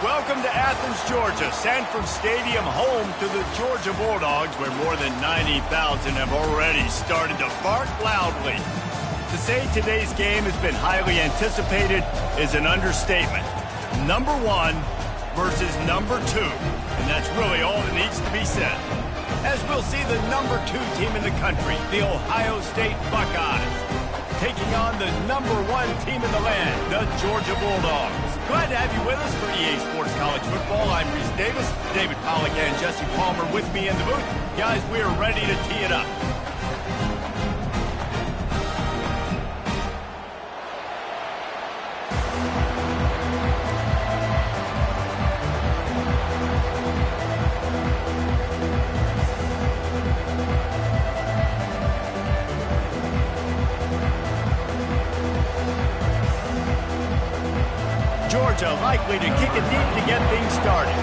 Welcome to Athens, Georgia, Sanford Stadium, home to the Georgia Bulldogs, where more than 90,000 have already started to bark loudly. To say today's game has been highly anticipated is an understatement. Number 1 versus number 2, and that's really all that needs to be said. As we'll see the number 2 team in the country, the Ohio State Buckeyes, taking on the number 1 team in the land, the Georgia Bulldogs. Glad to have you with us for EA Sports College Football. I'm Reese Davis, David Pollack and Jesse Palmer with me in the booth. Guys, we are ready to tee it up. Georgia likely to kick it deep to get things started.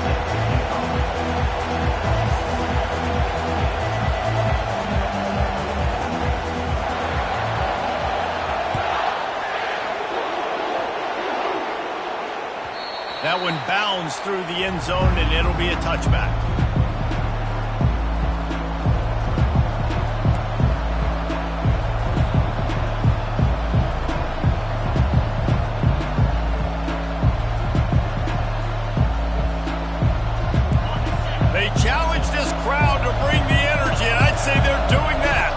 That one bounds through the end zone, and it'll be a touchback. They challenge this crowd to bring the energy, and I'd say they're doing that.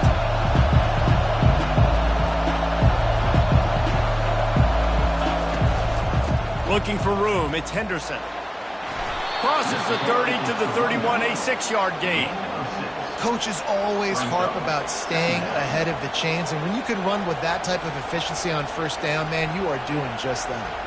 Looking for room, it's Henderson. Crosses the 30 to the 31, a 6-yard gain. Coaches always harp about staying ahead of the chains, and when you can run with that type of efficiency on first down, man, you are doing just that.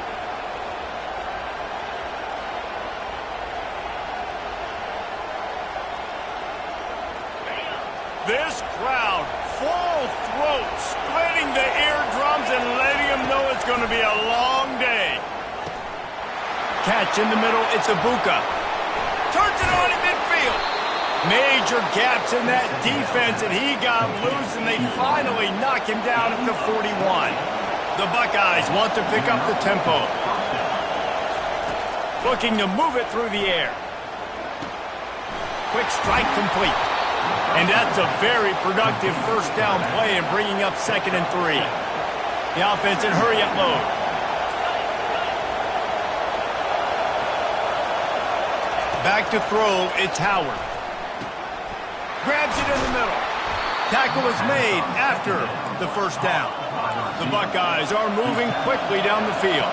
This crowd, full throat, splitting the eardrums and letting them know it's going to be a long day. Catch in the middle, it's Ibuka. Turns it on in midfield. Major gaps in that defense, and he got loose, and they finally knock him down at the 41. The Buckeyes want to pick up the tempo. Looking to move it through the air. Quick strike complete. And that's a very productive first down play and bringing up 2nd and 3. The offense in hurry-up mode. Back to throw, it's Howard. Grabs it in the middle. Tackle is made after the first down. The Buckeyes are moving quickly down the field.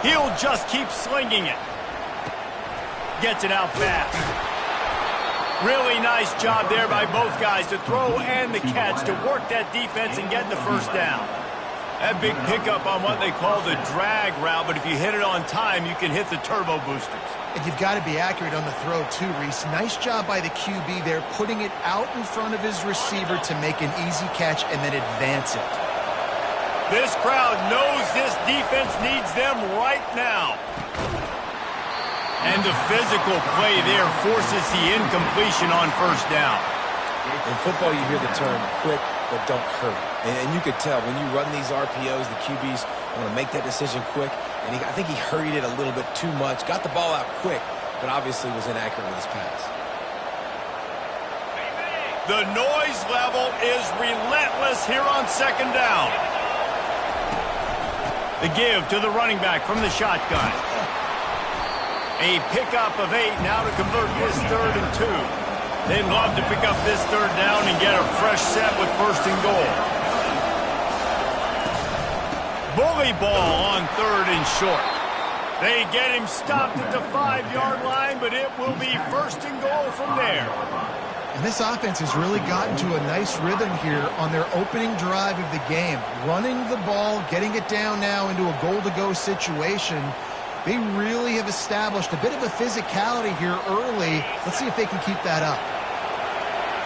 He'll just keep slinging it. Gets it out fast. Really nice job there by both guys to throw and the catch to work that defense and get the first down. That big pickup on what they call the drag route, but if you hit it on time, you can hit the turbo boosters. And you've got to be accurate on the throw too, Reese. Nice job by the QB there, putting it out in front of his receiver to make an easy catch and then advance it. This crowd knows this defense needs them right now. And the physical play there forces the incompletion on first down. In football, you hear the term quick, but don't hurry. And you could tell when you run these RPOs, the QBs want to make that decision quick. And I think he hurried it a little bit too much. Got the ball out quick, but obviously was inaccurate with his pass. The noise level is relentless here on 2nd down. The give to the running back from the shotgun. A pickup of 8 now to convert this 3rd and 2. They'd love to pick up this 3rd down and get a fresh set with 1st and goal. Bully ball on 3rd and short. They get him stopped at the 5-yard line, but it will be 1st and goal from there. And this offense has really gotten to a nice rhythm here on their opening drive of the game. Running the ball, getting it down now into a goal-to-go situation. They really have established a bit of a physicality here early. Let's see if they can keep that up.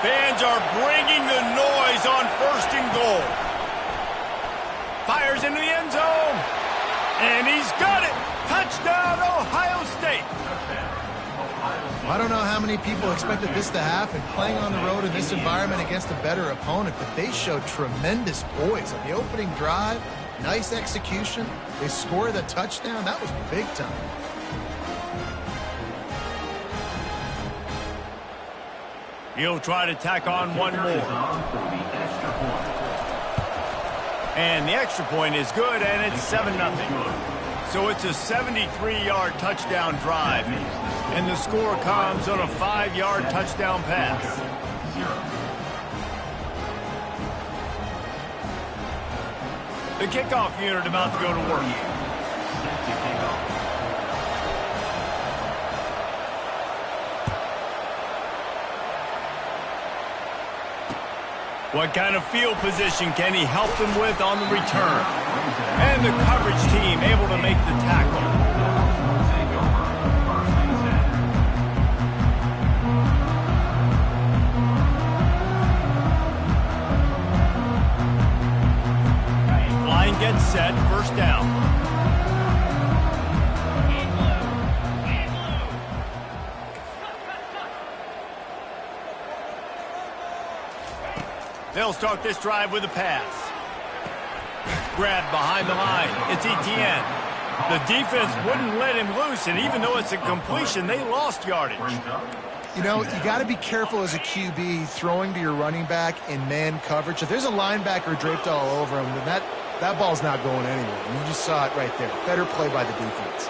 Fans are bringing the noise on 1st and goal. Fires into the end zone. And he's got it. Touchdown, Ohio State. I don't know how many people expected this to happen, playing on the road in this environment against a better opponent, but they showed tremendous poise on the opening drive. Nice execution. They scored a touchdown. That was big time. He'll try to tack on one more. And the extra point is good, and it's 7-0. So it's a 73-yard touchdown drive. And the score comes on a 5-yard touchdown pass. The kickoff unit about to go to work. What kind of field position can he help them with on the return? And the coverage team able to make the tackle. Line gets set, 1st down. They'll start this drive with a pass. Grabbed behind the line. It's Etienne. The defense wouldn't let him loose, and even though it's a completion, they lost yardage. You know, you got to be careful as a QB throwing to your running back in man coverage. If there's a linebacker draped all over him, then that ball's not going anywhere. And you just saw it right there. Better play by the defense.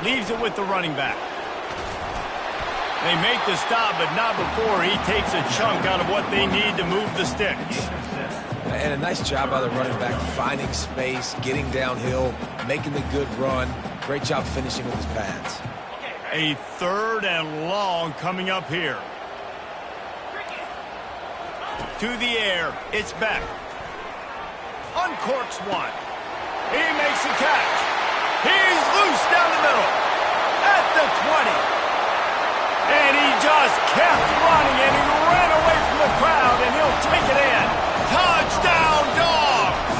Leaves it with the running back. They make the stop, but not before he takes a chunk out of what they need to move the sticks. And a nice job by the running back, finding space, getting downhill, making the good run. Great job finishing with his pads. A 3rd and long coming up here. To the air, it's Beck. Uncorks one. He makes the catch. He's loose down the middle. At the 20. And he just kept running, and he ran away from the crowd, and he'll take it in. Touchdown, Dogs!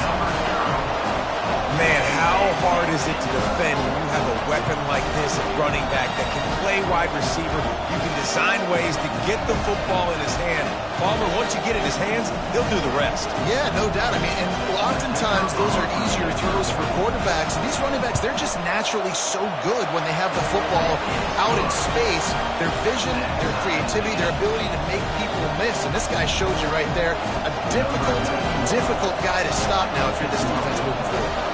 Man, how hard is it to defend when you have a weapon like this at running back that can play wide receiver? You can design ways to get the football in his hand. Palmer, once you get it in his hands, he'll do the rest. Yeah, no doubt. I mean, and oftentimes those are easier throws for quarterbacks. And these running backs, they're just naturally so good when they have the football out in space. Their vision, their creativity, their ability to make people miss. And this guy showed you right there, a difficult guy to stop now if you're this defense moving forward.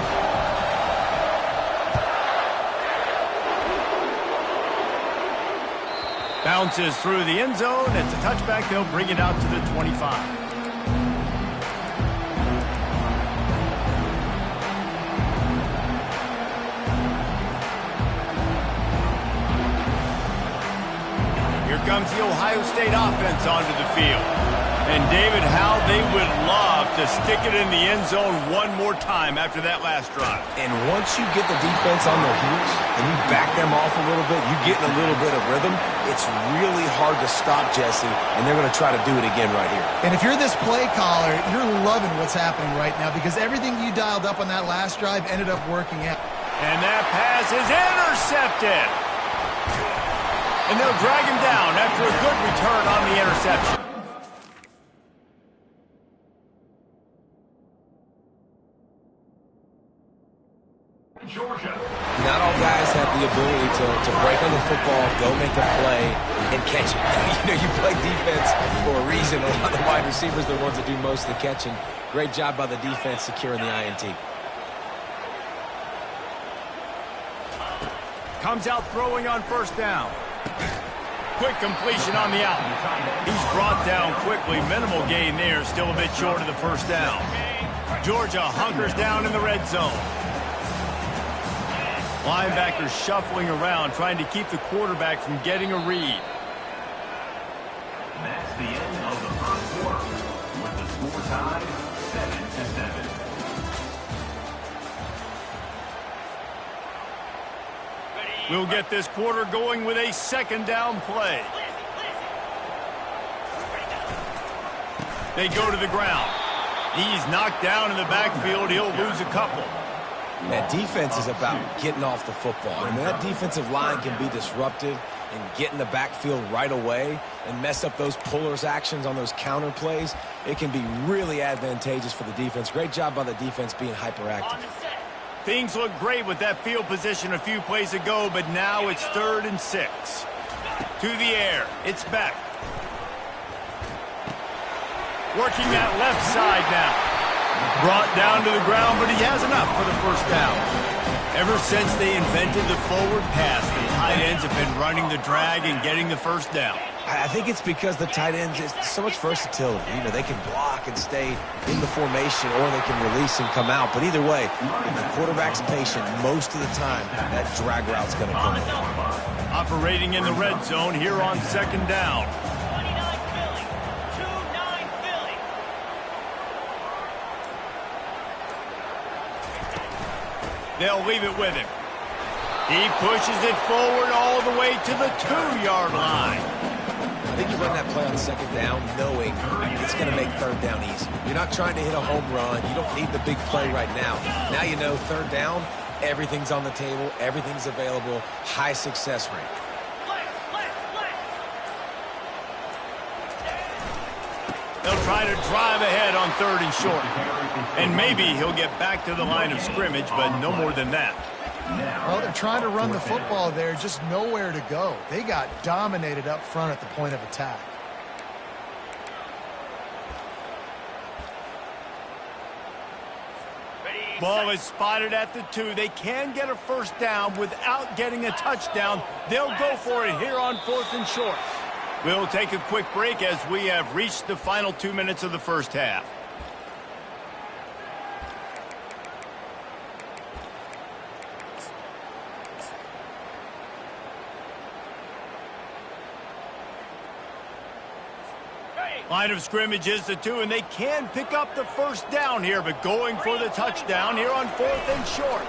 Bounces through the end zone. It's a touchback. They'll bring it out to the 25. Here comes the Ohio State offense onto the field. And David, how they would love to stick it in the end zone one more time after that last drive. And once you get the defense on their heels and you back them off a little bit, you get in a little bit of rhythm, it's really hard to stop, Jesse, and they're going to try to do it again right here. And if you're this play caller, you're loving what's happening right now because everything you dialed up on that last drive ended up working out. And that pass is intercepted. And they'll drag him down after a good return on the interception. Georgia. Not all guys have the ability to break on the football, go make a play, and catch it. You know, you play defense for a reason. A lot of the wide receivers are the ones that do most of the catching. Great job by the defense securing the INT. Comes out throwing on 1st down. Quick completion on the out. He's brought down quickly. Minimal gain there. Still a bit short of the 1st down. Georgia hunkers down in the red zone. Linebackers shuffling around, trying to keep the quarterback from getting a read. That's the end of the 1st quarter, with the score tied 7-7. We'll get this quarter going with a second down play. They go to the ground. He's knocked down in the backfield. He'll lose a couple. That defense is about getting off the football. I mean, that defensive line can be disruptive and get in the backfield right away and mess up those pullers actions on those counter plays. It can be really advantageous for the defense. Great job by the defense being hyperactive. Things look great with that field position a few plays ago, but now it's 3rd and 6. To the air. It's back. Working that left side now. Brought down to the ground, but he has enough for the first down. Ever since they invented the forward pass, the tight ends have been running the drag and getting the first down. I think it's because the tight ends, it's so much versatility. You know, they can block and stay in the formation, or they can release and come out. But either way, if the quarterback's patient, most of the time, that drag route's going to come in. Operating in the red zone here on second down. They'll leave it with him. He pushes it forward all the way to the 2-yard line. I think you run that play on second down knowing it's going to make third down easy. You're not trying to hit a home run. You don't need the big play right now. Now you know third down, everything's on the table, everything's available, high success rate. They'll try to drive ahead on 3rd and short. And maybe he'll get back to the line of scrimmage, but no more than that. Well, they're trying to run the football there, just nowhere to go. They got dominated up front at the point of attack. Ball is spotted at the 2. They can get a first down without getting a touchdown. They'll go for it here on 4th and short. We'll take a quick break as we have reached the final 2 minutes of the first half. Line of scrimmage is the 2, and they can pick up the first down here, but going for the touchdown here on 4th and short.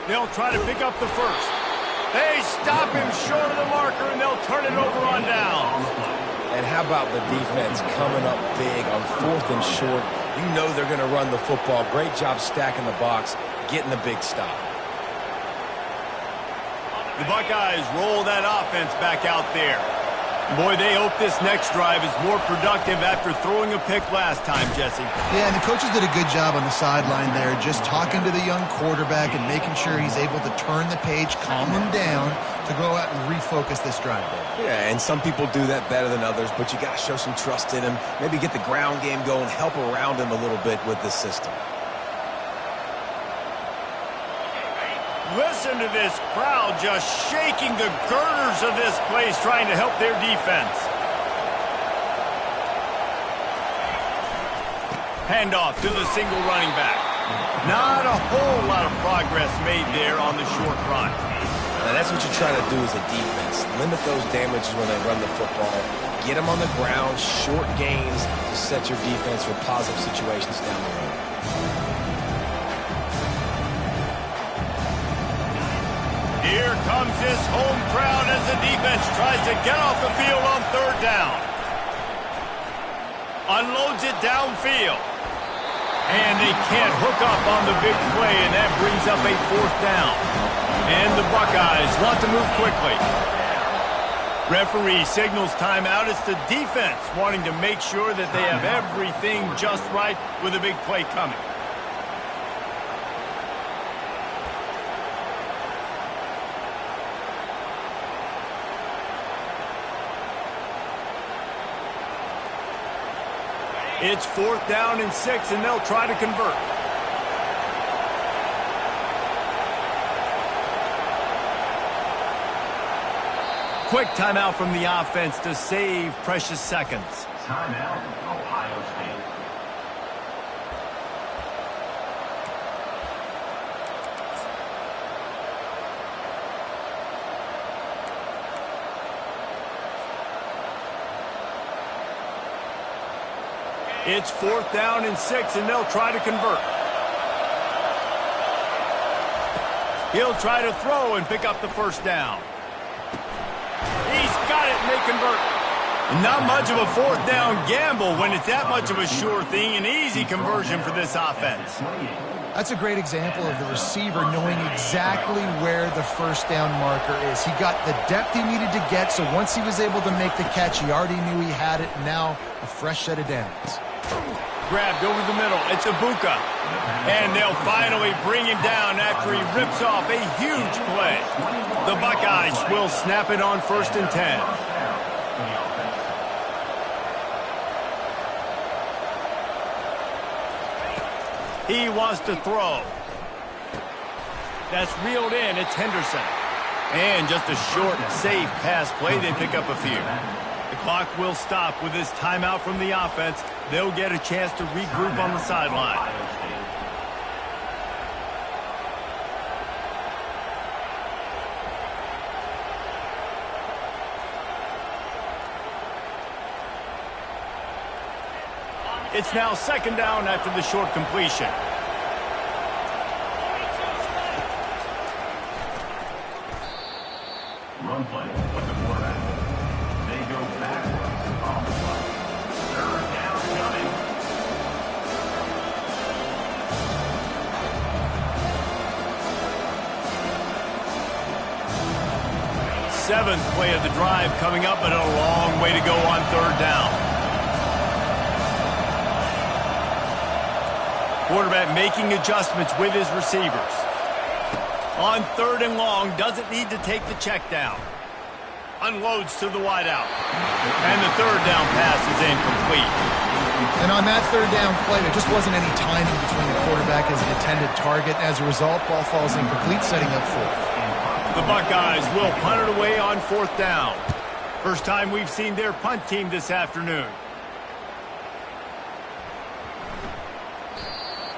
They'll try to pick up the first. They stop him short of the marker, and they'll turn it over on down. And how about the defense coming up big on 4th and short? You know they're going to run the football. Great job stacking the box, getting the big stop. The Buckeyes roll that offense back out there. Boy, they hope this next drive is more productive after throwing a pick last time, Jesse. Yeah, and the coaches did a good job on the sideline there, just talking to the young quarterback and making sure he's able to turn the page, calm him down to go out and refocus this drive there. Yeah, and some people do that better than others, but you got to show some trust in him, maybe get the ground game going, help around him a little bit with this system. Listen to this crowd just shaking the girders of this place, trying to help their defense. Handoff to the single running back. Not a whole lot of progress made there on the short run. Now that's what you try to do as a defense. Limit those damages when they run the football. Get them on the ground, short gains to set your defense for positive situations down the road. Here comes this home crowd as the defense tries to get off the field on 3rd down. Unloads it downfield. And they can't hook up on the big play, and that brings up a 4th down. And the Buckeyes want to move quickly. Referee signals timeout. It's the defense wanting to make sure that they have everything just right with a big play coming. It's 4th down and 6, and they'll try to convert. Quick timeout from the offense to save precious seconds. Timeout, Ohio State. It's 4th down and 6, and they'll try to convert. He'll try to throw and pick up the first down. He's got it, and they convert. Not much of a fourth down gamble when it's that much of a sure thing. An easy conversion for this offense. That's a great example of the receiver knowing exactly where the first down marker is. He got the depth he needed to get, so once he was able to make the catch, he already knew he had it. Now a fresh set of downs. Grabbed over the middle. It's Ibuka. And they'll finally bring him down after he rips off a huge play. The Buckeyes will snap it on 1st and 10. He wants to throw. That's reeled in. It's Henderson. And just a short, safe pass play. They pick up a few. The clock will stop with this timeout from the offense. They'll get a chance to regroup on the sideline. It's now 2nd down after the short completion. Run play with the quarterback. They go backwards on the play. 3rd down coming. Seventh play of the drive coming up, but a long way to go on 3rd down. Quarterback making adjustments with his receivers. On 3rd and long, doesn't need to take the check down. Unloads to the wideout. And the 3rd down pass is incomplete. And on that 3rd down play, there just wasn't any timing between the quarterback and his intended target. As a result, ball falls incomplete, setting up 4th. The Buckeyes will punt it away on 4th down. First time we've seen their punt team this afternoon.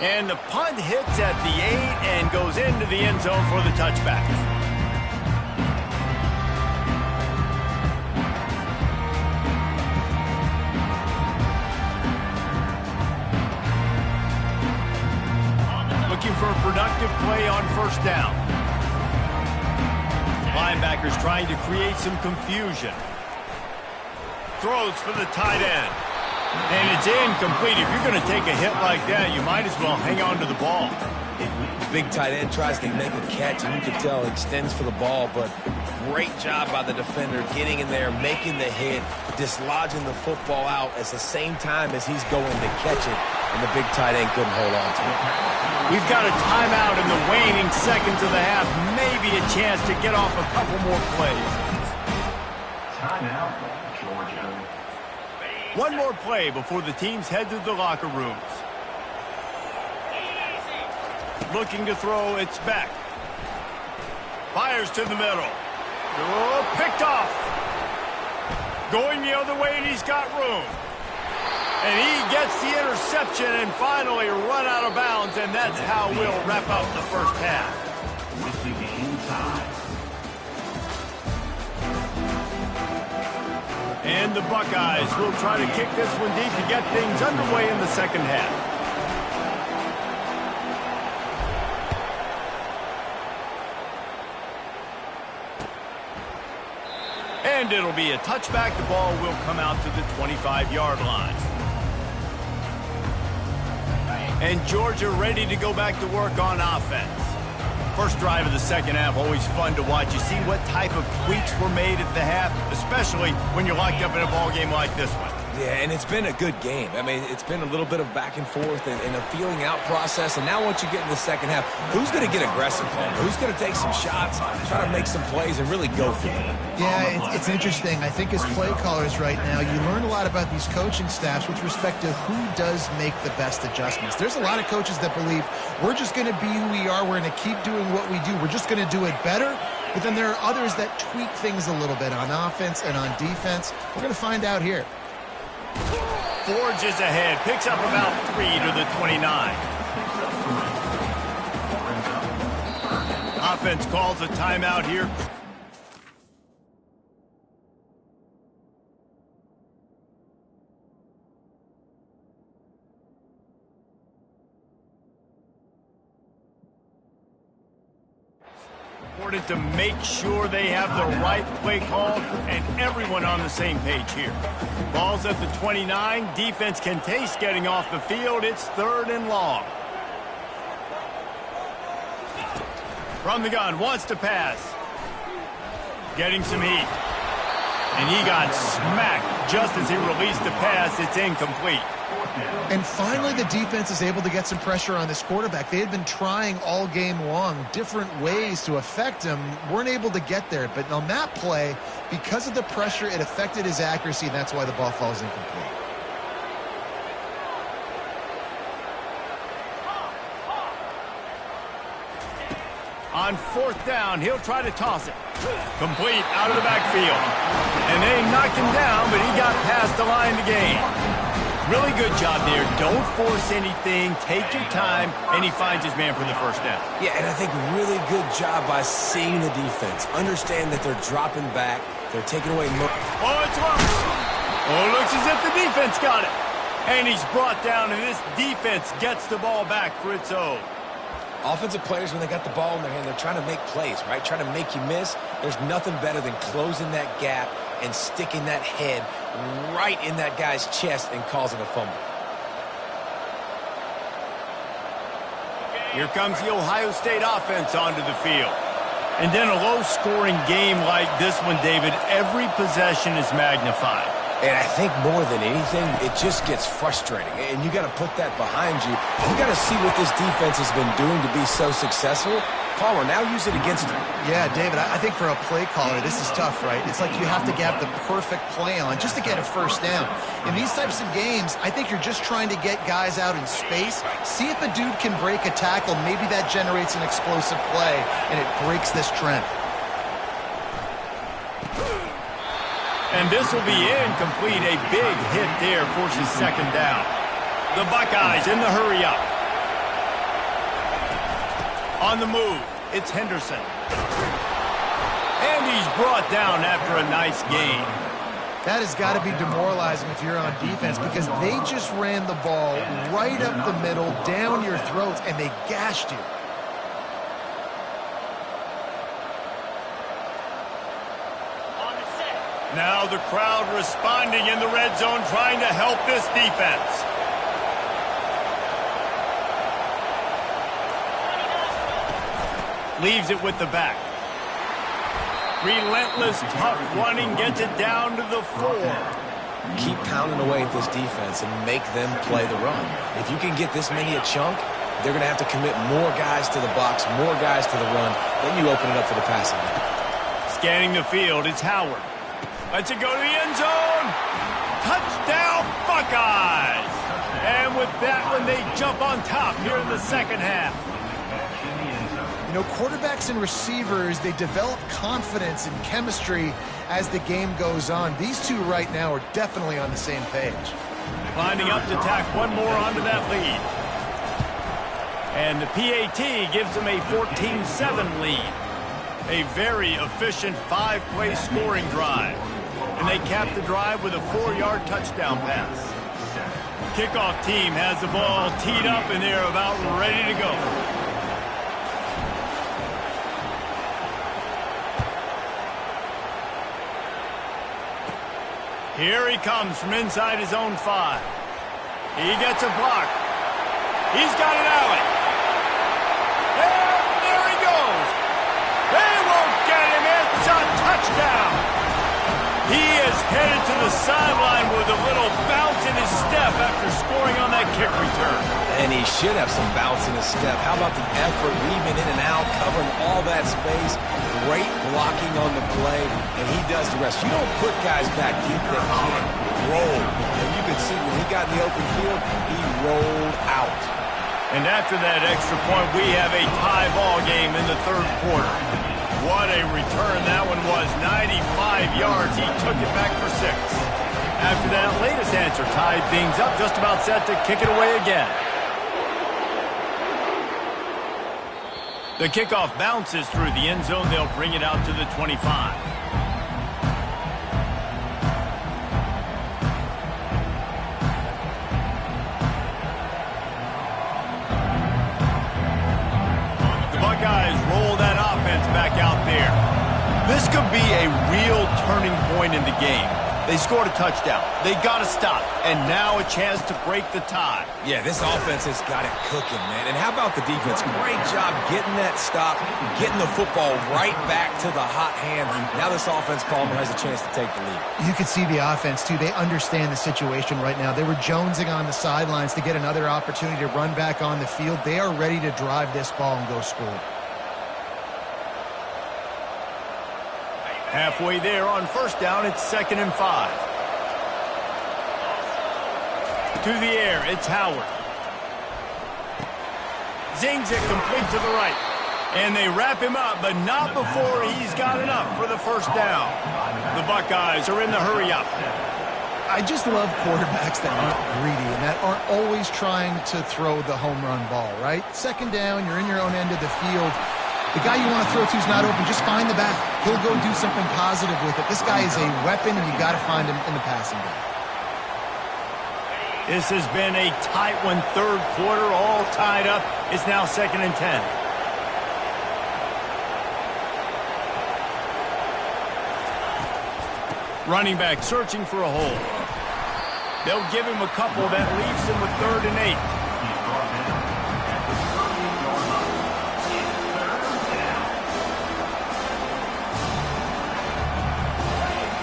And the punt hits at the 8 and goes into the end zone for the touchback. Looking for a productive play on 1st down. Linebackers trying to create some confusion. Throws for the tight end. And it's incomplete. If you're going to take a hit like that, you might as well hang on to the ball. The big tight end tries to make a catch, and you can tell he extends for the ball, but great job by the defender getting in there, making the hit, dislodging the football out at the same time as he's going to catch it, and the big tight end couldn't hold on to it. We've got a timeout in the waning seconds of the half, maybe a chance to get off a couple more plays. Timeout, Georgia. One more play before the teams head to the locker rooms. Looking to throw, it's Beck. Fires to the middle. Oh, picked off. Going the other way, and he's got room. And he gets the interception and finally run out of bounds, and that's how we'll wrap up the first half. With the game time. And the Buckeyes will try to kick this one deep to get things underway in the second half. And it'll be a touchback. The ball will come out to the 25-yard line. And Georgia ready to go back to work on offense. First drive of the second half, always fun to watch. You see what type of tweaks were made at the half, especially when you're locked up in a ball game like this one. Yeah, and it's been a good game. I mean, it's been a little bit of back and forth and a feeling out process. And now once you get in the second half, who's going to get aggressive, Palmer? Who's going to take some shots, try to make some plays, and really go for it? Yeah, it's interesting. I think as play callers right now, you learn a lot about these coaching staffs with respect to who does make the best adjustments. There's a lot of coaches that believe we're just going to be who we are. We're going to keep doing what we do. We're just going to do it better. But then there are others that tweak things a little bit on offense and on defense. We're going to find out here. Forges ahead, picks up about 3 to the 29. Offense calls a timeout here. important to make sure they have the right play call and everyone on the same page here. Ball's at the 29. Defense can taste getting off the field. It's 3rd and long. From the gun, wants to pass. Getting some heat. And he got smacked just as he released the pass. It's incomplete. And finally, the defense is able to get some pressure on this quarterback. They had been trying all game long different ways to affect him. Weren't able to get there. But on that play, because of the pressure, it affected his accuracy, and that's why the ball falls incomplete. On 4th down, he'll try to toss it. Complete out of the backfield. And they knocked him down, but he got past the line to gain. Really good job there. Don't force anything. Take your time, and he finds his man for the 1st down. Yeah, and I think really good job by seeing the defense. Understand that they're dropping back. They're taking away more. Oh, it's Russ. Oh, it looks as if the defense got it. And he's brought down, and this defense gets the ball back for its own. Offensive players, when they got the ball in their hand, they're trying to make plays, right? Trying to make you miss. There's nothing better than closing that gap and sticking that head right in that guy's chest and causing a fumble. Here comes the Ohio State offense onto the field. And then a low-scoring game like this one, David, every possession is magnified. And I think more than anything, it just gets frustrating. And you got to put that behind you. You got to see what this defense has been doing to be so successful. Palmer, now use it against him. Yeah, David, I think for a play caller, this is tough, right? It's like you have to have the perfect play on just to get a 1st down. In these types of games, I think you're just trying to get guys out in space, see if a dude can break a tackle. Maybe that generates an explosive play, and it breaks this trend. And this will be incomplete. A big hit there forces 2nd down. The Buckeyes in the hurry up. On the move, it's Henderson. And he's brought down after a nice gain. That has got to be demoralizing if you're on defense, because they just ran the ball right up the middle, down your throats, and they gashed you. Now the crowd responding in the red zone, trying to help this defense. Leaves it with the back. Relentless, tough running, gets it down to the 4. Keep pounding away at this defense and make them play the run. If you can get this many a chunk, they're going to have to commit more guys to the box, more guys to the run. Then you open it up for the passing game. Scanning the field, it's Howard. Lets it go to the end zone. Touchdown, Buckeyes! And with that one, they jump on top here in the 2nd half. You know, quarterbacks and receivers, they develop confidence and chemistry as the game goes on. These two right now are definitely on the same page. Lining up to tack one more onto that lead. And the PAT gives them a 14-7 lead. A very efficient 5-play scoring drive. And they cap the drive with a 4-yard touchdown pass. Kickoff team has the ball teed up, and they're about ready to go. Here he comes from inside his own 5. He gets a block. He's got an alley. And there he goes. They won't get him. It's a touchdown. He is headed to the sideline with a little bounce in his step after scoring on that kick return. And he should have some bounce in his step. How about the effort, weaving in and out, covering all that space. Great blocking on the play, and he does the rest. You don't put guys back deep that can't roll. And you can see when he got in the open field, he rolled out. And after that extra point, we have a tie ball game in the 3rd quarter. What a return that one was. 95 yards. He took it back for 6. After that latest answer tied things up, just about set to kick it away again. The kickoff bounces through the end zone. They'll bring it out to the 25. The Buckeyes roll that offense back out game. They scored a touchdown. They got to stop. And now a chance to break the tie. Yeah, this offense has got it cooking, man. And how about the defense? Great job getting that stop, getting the football right back to the hot hand. Now this offense, Palmer, has a chance to take the lead. You could see the offense, too. They understand the situation right now. They were jonesing on the sidelines to get another opportunity to run back on the field. They are ready to drive this ball and go score. Halfway there on first down, it's 2nd and 5. To the air, it's Howard. Zings it complete to the right. And they wrap him up, but not before he's got enough for the first down. The Buckeyes are in the hurry-up. I just love quarterbacks that aren't greedy and that aren't always trying to throw the home run ball, right? 2nd down, you're in your own end of the field. The guy you want to throw to is not open. Just find the back. He'll go do something positive with it. This guy is a weapon, and you got to find him in the passing game. This has been a tight one, third quarter, all tied up. It's now 2nd and 10. Running back searching for a hole. They'll give him a couple that leaves him with 3rd and 8.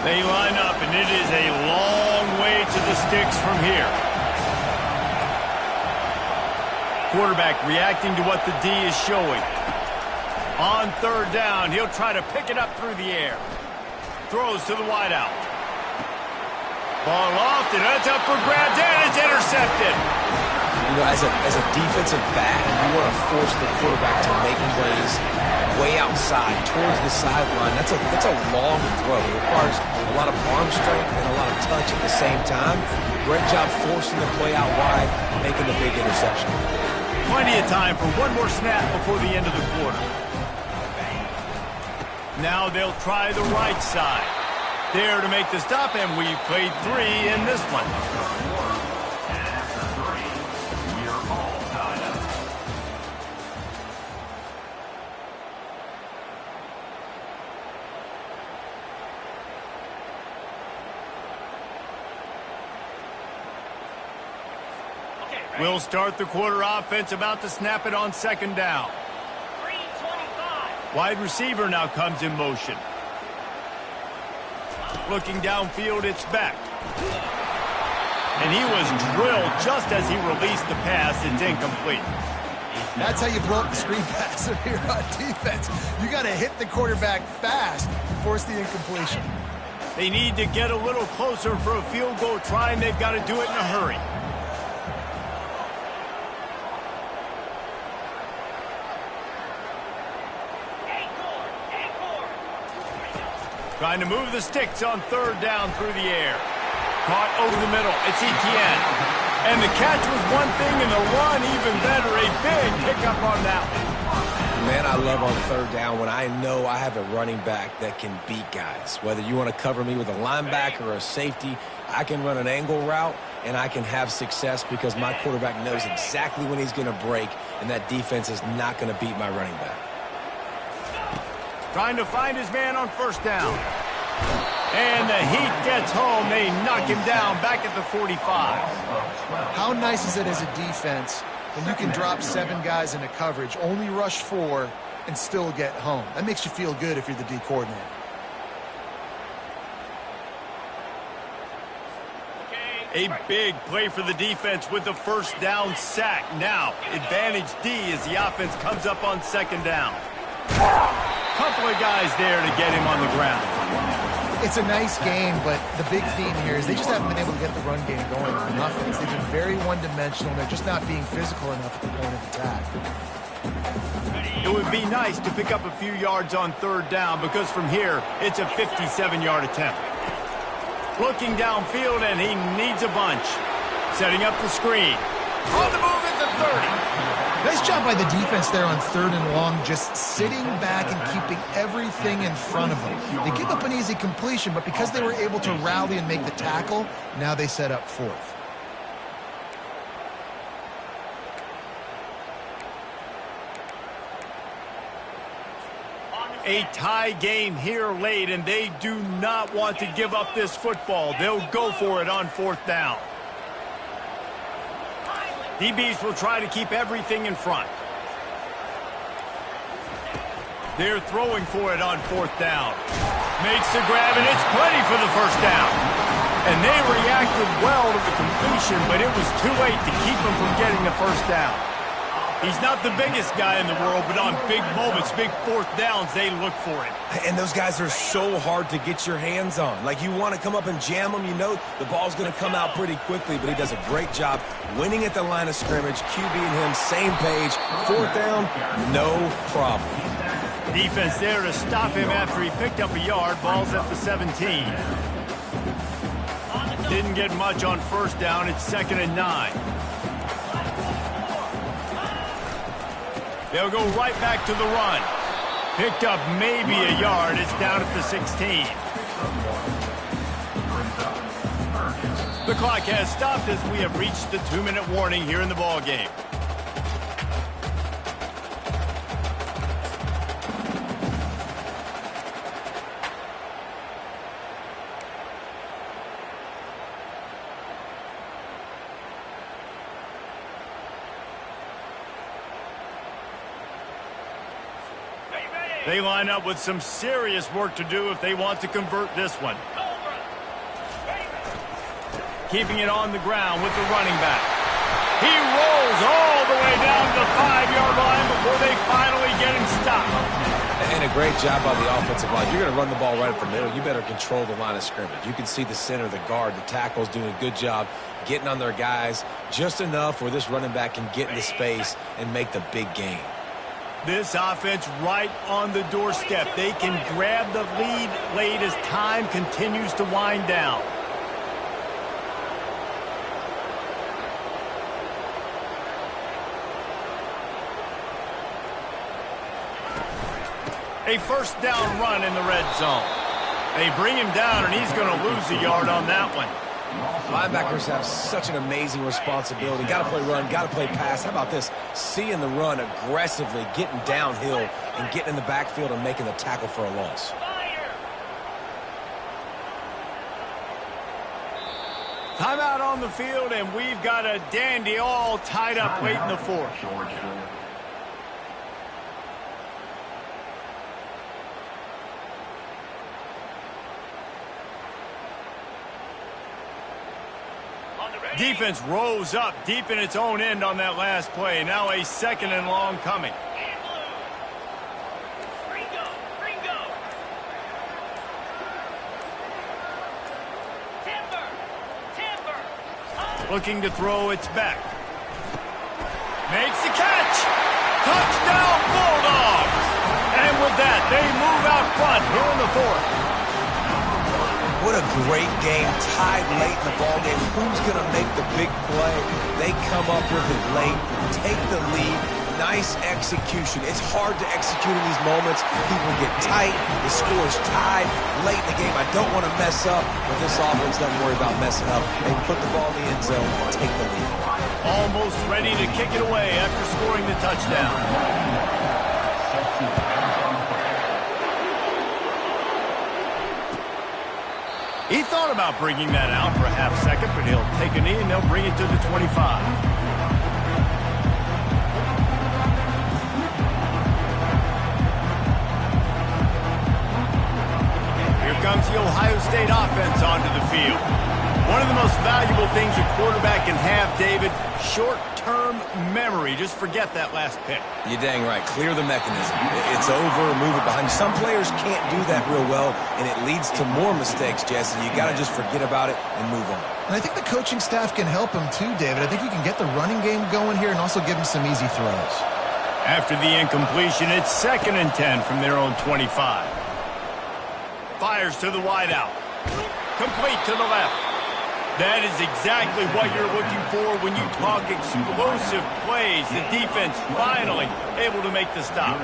They line up, and it is a long way to the sticks from here. Quarterback reacting to what the D is showing. On 3rd down, he'll try to pick it up through the air. Throws to the wideout. Ball off, and that's up for grabs, and it's intercepted. You know, as a defensive back, you want to force the quarterback to make plays way outside, towards the sideline. That's a long throw. It requires a lot of arm strength and a lot of touch at the same time. Great job forcing the play out wide, making the big interception. Plenty of time for one more snap before the end of the quarter. Now they'll try the right side. There to make the stop, and we played 3 in this one. We'll start the quarter offense, about to snap it on 2nd down. Wide receiver now comes in motion. Looking downfield, it's back. And he was drilled just as he released the pass. It's incomplete. That's how you blow up the screen pass here on defense. You got to hit the quarterback fast and force the incompletion. They need to get a little closer for a field goal try, and they've got to do it in a hurry. Trying to move the sticks on 3rd down through the air. Caught over the middle. It's Etienne. And the catch was one thing, and the run even better. A big pickup on that one. Man, I love on 3rd down when I know I have a running back that can beat guys. Whether you want to cover me with a linebacker or a safety, I can run an angle route, and I can have success because my quarterback knows exactly when he's going to break, and that defense is not going to beat my running back. Trying to find his man on 1st down. And the heat gets home. They knock him down back at the 45. How nice is it as a defense when you can drop 7 guys into coverage, only rush 4, and still get home? That makes you feel good if you're the D coordinator. A big play for the defense with the 1st down sack. Now, advantage D as the offense comes up on 2nd down. Couple of guys there to get him on the ground. It's a nice game, but the big theme here is they just haven't been able to get the run game going on offense. They've been very one-dimensional. They're just not being physical enough at the point of attack. It would be nice to pick up a few yards on 3rd down because from here, it's a 57-yard attempt. Looking downfield, and he needs a bunch. Setting up the screen. On the move at the 30. Nice job by the defense there on 3rd and long, just sitting back and keeping everything in front of them. They give up an easy completion, but because they were able to rally and make the tackle, now they set up 4th. A tie game here late, and they do not want to give up this football. They'll go for it on 4th down. DBs will try to keep everything in front. They're throwing for it on 4th down. Makes the grab, and it's plenty for the first down. And they reacted well to the completion, but it was too late to keep them from getting the first down. He's not the biggest guy in the world, but on big moments, big 4th downs, they look for it. And those guys are so hard to get your hands on. Like, you want to come up and jam them, you know the ball's going to come out pretty quickly, but he does a great job winning at the line of scrimmage. QB and him, same page. 4th down, no problem. Defense there to stop him after he picked up a yard. Ball's at the 17. Didn't get much on 1st down. It's 2nd and 9. They'll go right back to the run. Picked up maybe a yard. It's down at the 16. The clock has stopped as we have reached the 2-minute warning here in the ball game. They line up with some serious work to do if they want to convert this one. Keeping it on the ground with the running back. He rolls all the way down to the 5-yard line before they finally get him stopped. And a great job by the offensive line. You're going to run the ball right up the middle. You better control the line of scrimmage. You can see the center, the guard, the tackles doing a good job getting on their guys just enough where this running back can get into space and make the big game. This offense right on the doorstep. They can grab the lead late as time continues to wind down. A first down run in the red zone. They bring him down, and he's going to lose a yard on that one. Linebackers have such an amazing responsibility. Got to play run, got to play pass. How about this? Seeing the run aggressively, getting downhill, and getting in the backfield and making the tackle for a loss. Timeout on the field, and we've got a dandy all tied up late in the 4th. Defense rose up deep in its own end on that last play. Now a 2nd and long coming. Looking to throw, it's back. Makes the catch. Touchdown Bulldogs. And with that, they move out front here in the 4th. What a great game, tied late in the ballgame. Who's going to make the big play? They come up with it late, take the lead. Nice execution. It's hard to execute in these moments. People get tight. The score is tied late in the game. I don't want to mess up, but this offense doesn't worry about messing up. They put the ball in the end zone, take the lead. Almost ready to kick it away after scoring the touchdown. He thought about bringing that out for a half second, but he'll take a knee and they'll bring it to the 25. Here comes the Ohio State offense onto the field. One of the most valuable things a quarterback can have, David, short-term memory. Just forget that last pick. You're dang right. Clear the mechanism. It's over, move it behind you. Some players can't do that real well, and it leads to more mistakes, Jesse. You got to just forget about it and move on. And I think the coaching staff can help him too, David. I think you can get the running game going here and also give him some easy throws. After the incompletion, it's 2nd and 10 from their own 25. Fires to the wideout. Complete to the left. That is exactly what you're looking for when you talk explosive plays. The defense finally able to make the stop.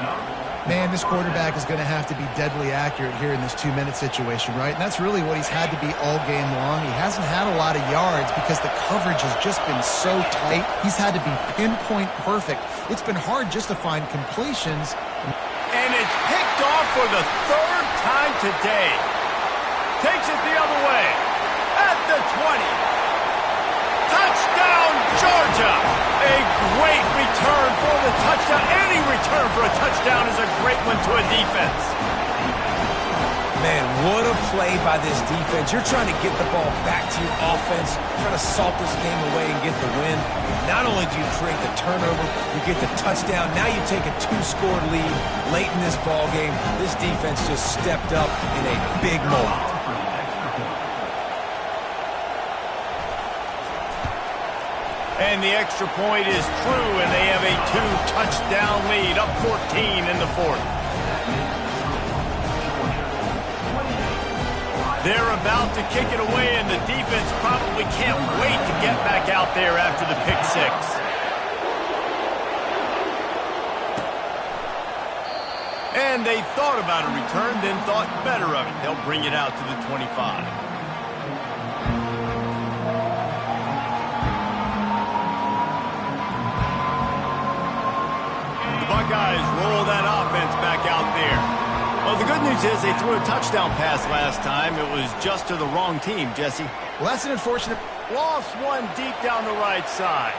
Man, this quarterback is going to have to be deadly accurate here in this 2-minute situation, right? And that's really what he's had to be all game long. He hasn't had a lot of yards because the coverage has just been so tight. He's had to be pinpoint perfect. It's been hard just to find completions. And it's picked off for the third time today. Takes it the other way. At the 20. Touchdown, Georgia! A great return for the touchdown. Any return for a touchdown is a great one to a defense. Man, what a play by this defense. You're trying to get the ball back to your offense, trying to salt this game away and get the win. Not only do you create the turnover, you get the touchdown. Now you take a 2-score lead late in this ball game. This defense just stepped up in a big moment. And the extra point is true, and they have a 2-touchdown lead, up 14 in the fourth. They're about to kick it away, and the defense probably can't wait to get back out there after the pick six. And they thought about a return, then thought better of it. They'll bring it out to the 25. The Buckeyes roll that offense back out there. Well, the good news is they threw a touchdown pass last time. It was just to the wrong team, Jesse. Well, that's an unfortunate... Lost one deep down the right side.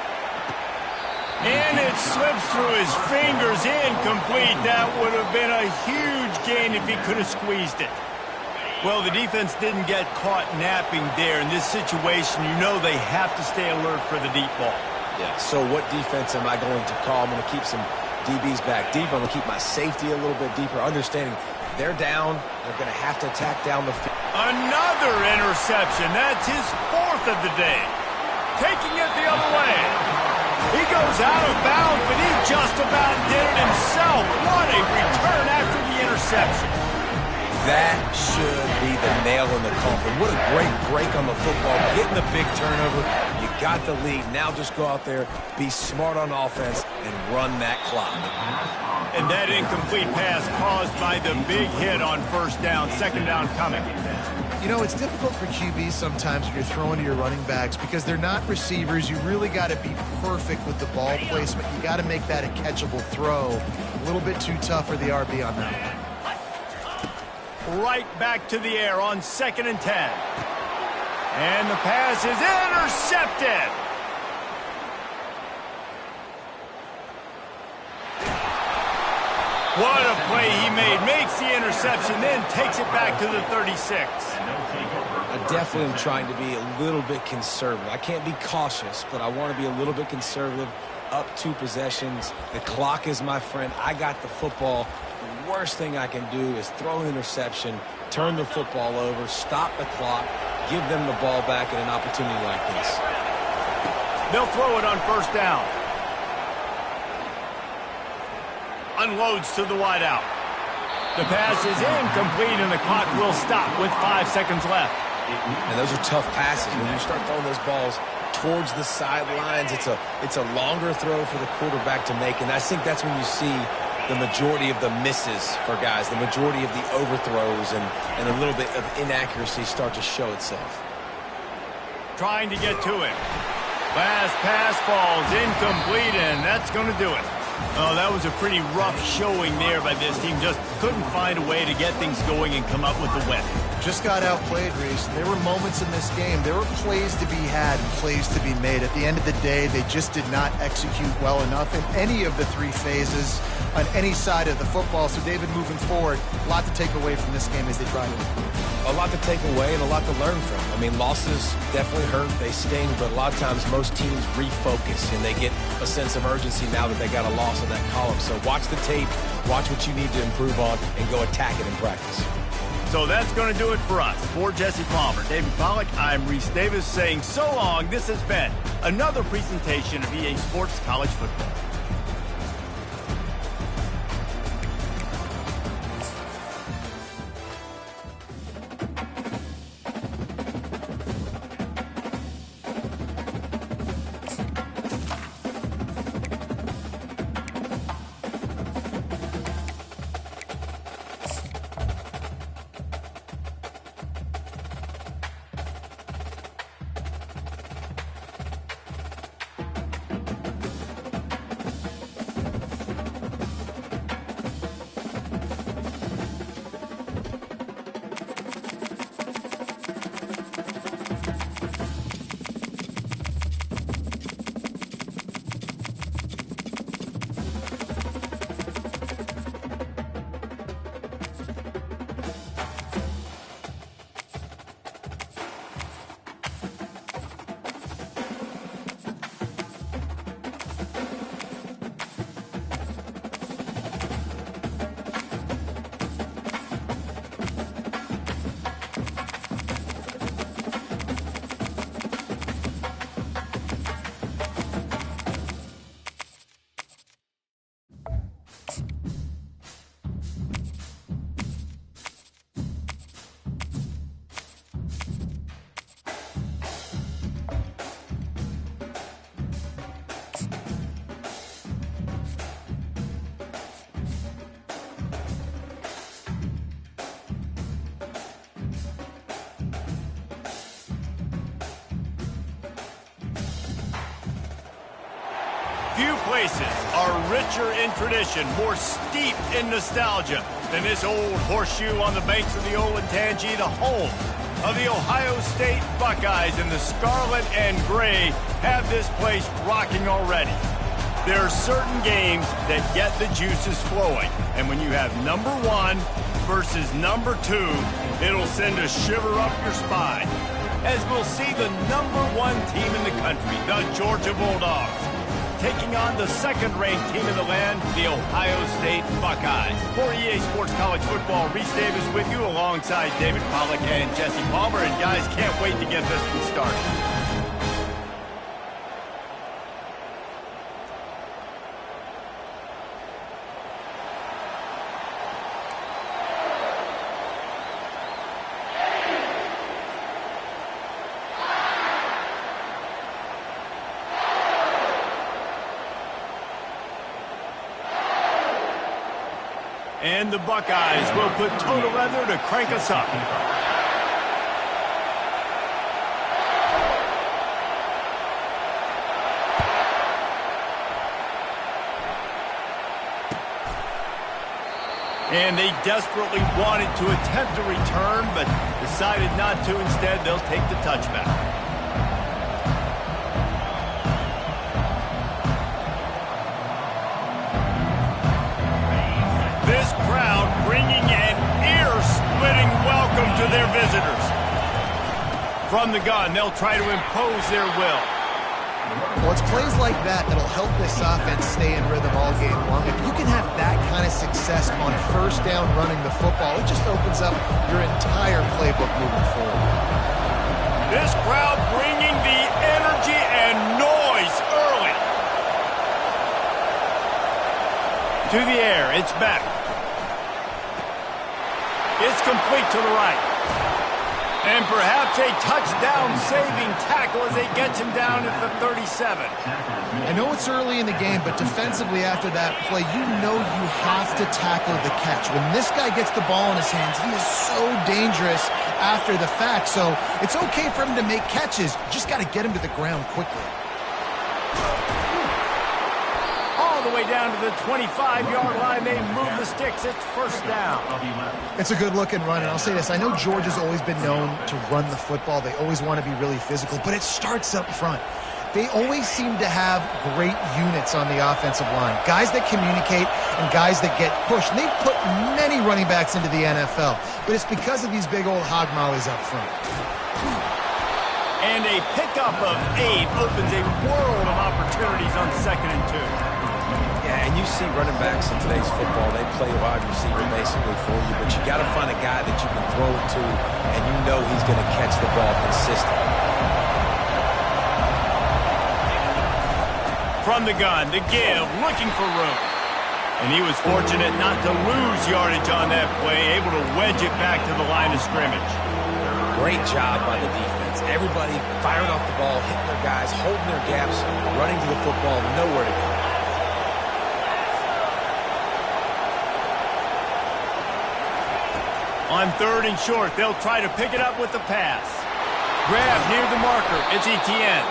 And it slips through his fingers, incomplete. That would have been a huge gain if he could have squeezed it. Well, the defense didn't get caught napping there. In this situation, you know they have to stay alert for the deep ball. Yeah, so what defense am I going to call? I'm going to keep some DBs back deep. I'm going to keep my safety a little bit deeper, understanding they're down. They're going to have to attack down the field. Another interception. That's his fourth of the day. Taking it the other way. He goes out of bounds, but he just about did it himself. What a return after the interception. That should be the nail in the coffin. What a great break on the football. Getting the big turnover. You got the lead. Now just go out there, be smart on offense, and run that clock. And that incomplete pass caused by the big hit on first down. Second down coming. You know, it's difficult for QBs sometimes when you're throwing to your running backs because they're not receivers. You really got to be perfect with the ball placement. You got to make that a catchable throw. A little bit too tough for the RB on that one. Right back to the air on 2nd and 10. And the pass is intercepted. What a play he made. Makes the interception, then takes it back to the 36. I definitely am trying to be a little bit conservative. I can't be cautious, but I want to be a little bit conservative. Up 2 possessions. The clock is my friend. I got the football. The worst thing I can do is throw an interception, turn the football over, stop the clock, give them the ball back at an opportunity like this. They'll throw it on first down. Unloads to the wideout. The pass is incomplete, and the clock will stop with 5 seconds left. And those are tough passes. When you start throwing those balls towards the sidelines, it's a longer throw for the quarterback to make, and I think that's when you see the majority of the misses for guys, the majority of the overthrows and a little bit of inaccuracy start to show itself. Trying to get to it. Last pass falls incomplete, and that's going to do it. Oh, that was a pretty rough showing there by this team. Just couldn't find a way to get things going and come up with the win. Just got outplayed, Reese. There were moments in this game. There were plays to be had and plays to be made. At the end of the day, they just did not execute well enough in any of the 3 phases on any side of the football. So, David, moving forward, a lot to take away from this game as they try to win. A lot to take away and a lot to learn from. I mean, losses definitely hurt. They sting, but a lot of times most teams refocus and they get a sense of urgency now that they got a loss in that column. So watch the tape, watch what you need to improve on, and go attack it in practice. So that's going to do it for us. For Jesse Palmer, David Pollack, I'm Reese Davis saying so long. This has been another presentation of EA Sports College Football. Few places are richer in tradition, more steeped in nostalgia than this old horseshoe on the banks of the old Ncaa, the home of the Ohio State Buckeyes. And the scarlet and gray have this place rocking already. There are certain games that get the juices flowing. And when you have number 1 versus number 2, it'll send a shiver up your spine. As we'll see the number 1 team in the country, the Georgia Bulldogs, taking on the second-ranked team in the land, the Ohio State Buckeyes. For EA Sports College Football, Reese Davis with you alongside David Pollack and Jesse Palmer. And guys, can't wait to get this one started. And the Buckeyes will put total leather to crank us up. And they desperately wanted to attempt a return, but decided not to. Instead, they'll take the touchback. This crowd bringing an ear-splitting welcome to their visitors. From the gun, they'll try to impose their will. Well, it's plays like that that'll help this offense stay in rhythm all game long. If you can have that kind of success on first down running the football, it just opens up your entire playbook moving forward. This crowd bringing the energy and noise early. To the air, it's back. It's complete to the right. And perhaps a touchdown-saving tackle as they get him down at the 37. I know it's early in the game, but defensively after that play, you know you have to tackle the catch. When this guy gets the ball in his hands, he is so dangerous after the fact. So it's okay for him to make catches. You just got to get him to the ground quickly. All the way down to the 25-yard line. They move the sticks. It's first down. It's a good-looking run, and I'll say this. I know Georgia's always been known to run the football. They always want to be really physical, but it starts up front. They always seem to have great units on the offensive line, guys that communicate and guys that get pushed. And they've put many running backs into the NFL, but it's because of these big old hog mollies up front. And a pickup of 8 opens a world of opportunities on 2nd and 2. Yeah, and you see running backs in today's football, they play wide receiver basically for you, but you got to find a guy that you can throw it to, and you know he's going to catch the ball consistently. From the gun, the give, looking for room. And he was fortunate not to lose yardage on that play, able to wedge it back to the line of scrimmage. Great job by the defense. Everybody firing off the ball, hitting their guys, holding their gaps, running to the football, nowhere to go. On 3rd and short, they'll try to pick it up with the pass. Grab near the marker. It's Etienne.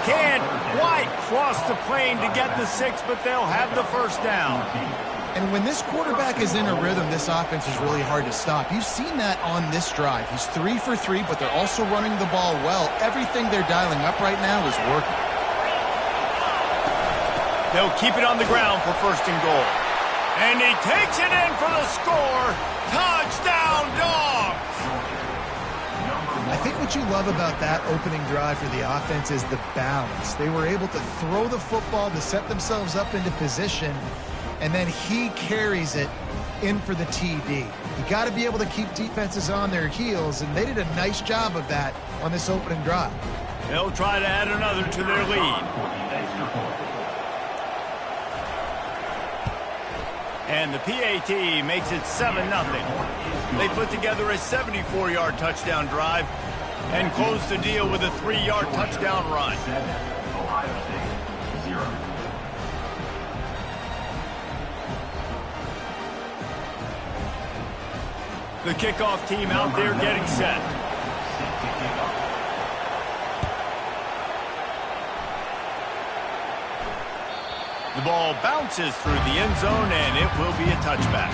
Can't quite cross the plane to get the 6, but they'll have the first down. And when this quarterback is in a rhythm, this offense is really hard to stop. You've seen that on this drive. He's 3 for 3, but they're also running the ball well. Everything they're dialing up right now is working. They'll keep it on the ground for 1st and goal. And he takes it in for the score. Touchdown, Dogs! I think what you love about that opening drive for the offense is the balance. They were able to throw the football to set themselves up into position, and then he carries it in for the TD. You got to be able to keep defenses on their heels, and they did a nice job of that on this opening drive. They'll try to add another to their lead. And the PAT makes it 7-0. They put together a 74-yard touchdown drive and close the deal with a 3-yard touchdown run. 7, Ohio State, 0. The kickoff team out there getting set. ball bounces through the end zone, and it will be a touchback.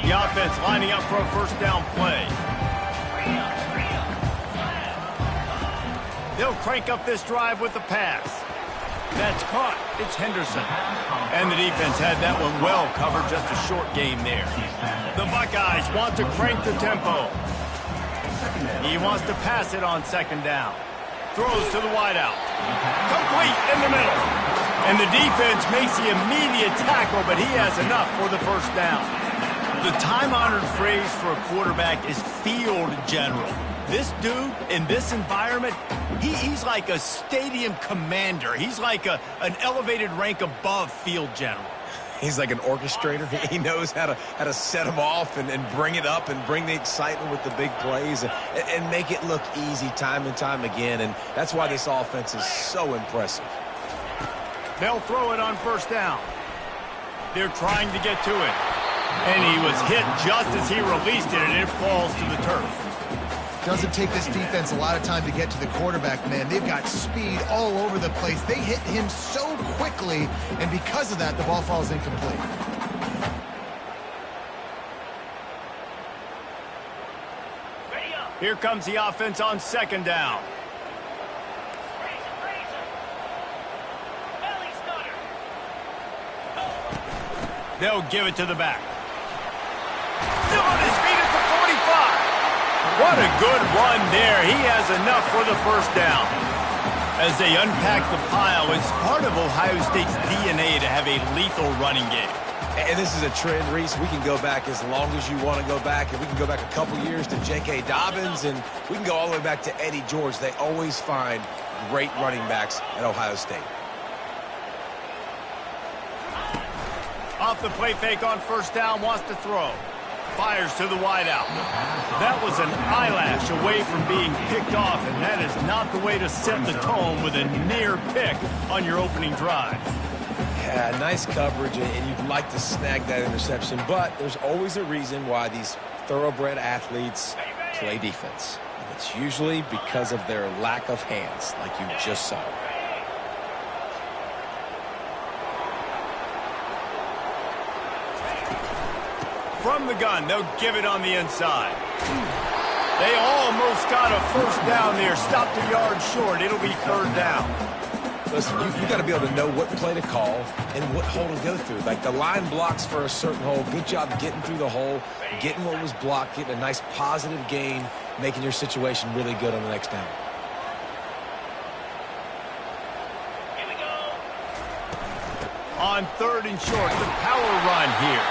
The offense lining up for a first down play. They'll crank up this drive with the pass. That's caught. It's Henderson. And the defense had that one well covered. Just a short game there. The Buckeyes want to crank the tempo. He wants to pass it on second down. Throws to the wideout. Complete in the middle. And the defense makes the immediate tackle, but he has enough for the first down. The time-honored phrase for a quarterback is field general. This dude, in this environment, he's like a stadium commander. He's like an elevated rank above field general. He's like an orchestrator. He knows how to set them off and bring it up and bring the excitement with the big plays and make it look easy time and time again. And that's why this offense is so impressive. They'll throw it on first down. They're trying to get to it. And he was hit just as he released it, and it falls to the turf. Doesn't take this defense a lot of time to get to the quarterback, man. They've got speed all over the place. They hit him so quickly, and because of that, the ball falls incomplete. Here comes the offense on second down. They'll give it to the back. Still on his feet at the 45. What a good run there. He has enough for the first down. As they unpack the pile, it's part of Ohio State's DNA to have a lethal running game. And this is a trend, Reese. We can go back as long as you want to go back, and we can go back a couple years to J.K. Dobbins, and we can go all the way back to Eddie George. They always find great running backs at Ohio State. Off the play fake on first down, wants to throw. Fires to the wideout. That was an eyelash away from being picked off, and that is not the way to set the tone with a near pick on your opening drive. Yeah, nice coverage, and you'd like to snag that interception, but there's always a reason why these thoroughbred athletes play defense. And it's usually because of their lack of hands, like you just saw. From the gun, they'll give it on the inside. They almost got a first down there. Stopped a yard short. It'll be third down. Listen, you got to be able to know what play to call and what hole to go through. Like the line blocks for a certain hole. Good job getting through the hole, getting what was blocked, getting a nice positive gain, making your situation really good on the next down. Here we go. On third and short, the power run here.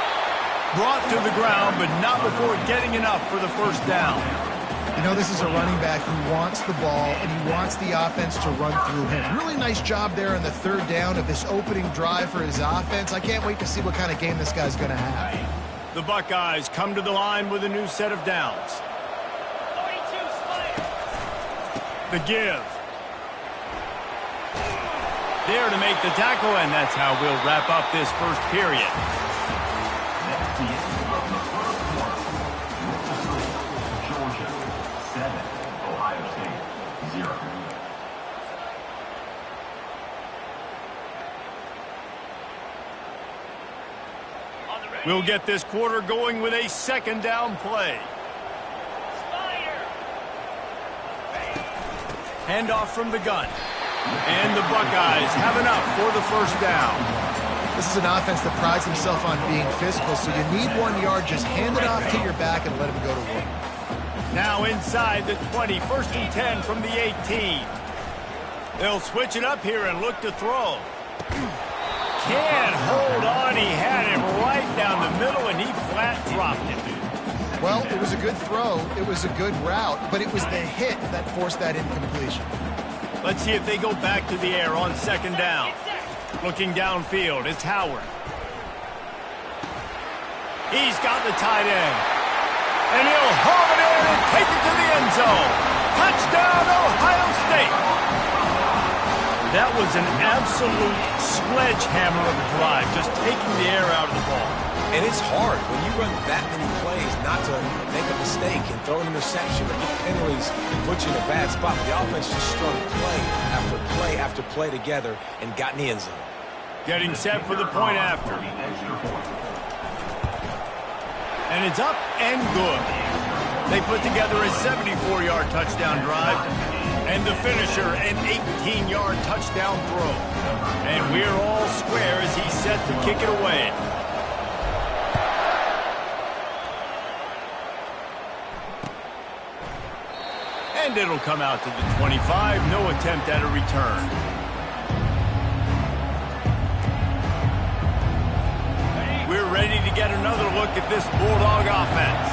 Brought to the ground, but not before getting enough for the first down. You know, this is a running back who wants the ball, and he wants the offense to run through him. Really nice job there on the third down of this opening drive for his offense. I can't wait to see what kind of game this guy's going to have. The Buckeyes come to the line with a new set of downs. The give. There to make the tackle, and that's how we'll wrap up this first period. We'll get this quarter going with a second down play. Handoff from the gun. And the Buckeyes have enough for the first down. This is an offense that prides himself on being physical, so you need 1 yard. Just hand it off to your back and let him go to work. Now inside the 20, first and 10 from the 18. They'll switch it up here and look to throw. Can't hold on. He had him right down the middle, and he flat dropped it. Well, it was a good throw. It was a good route, but it was the hit that forced that incompletion. Let's see if they go back to the air on second down. Looking downfield, it's Howard. He's got the tight end. And he'll haul it in and take it to the end zone. Touchdown, Ohio State. That was an absolute sledgehammer of a drive, just taking the air out of the ball. And it's hard when you run that many plays not to make a mistake and throw an interception or get penalties and put you in a bad spot. The offense just strung play after play after play together and got in the end zone. Getting set for the point after. And it's up and good. They put together a 74-yard touchdown drive. And the finisher, an 18-yard touchdown throw. And we're all square as he's set to kick it away. And it'll come out to the 25. No attempt at a return. We're ready to get another look at this Bulldog offense.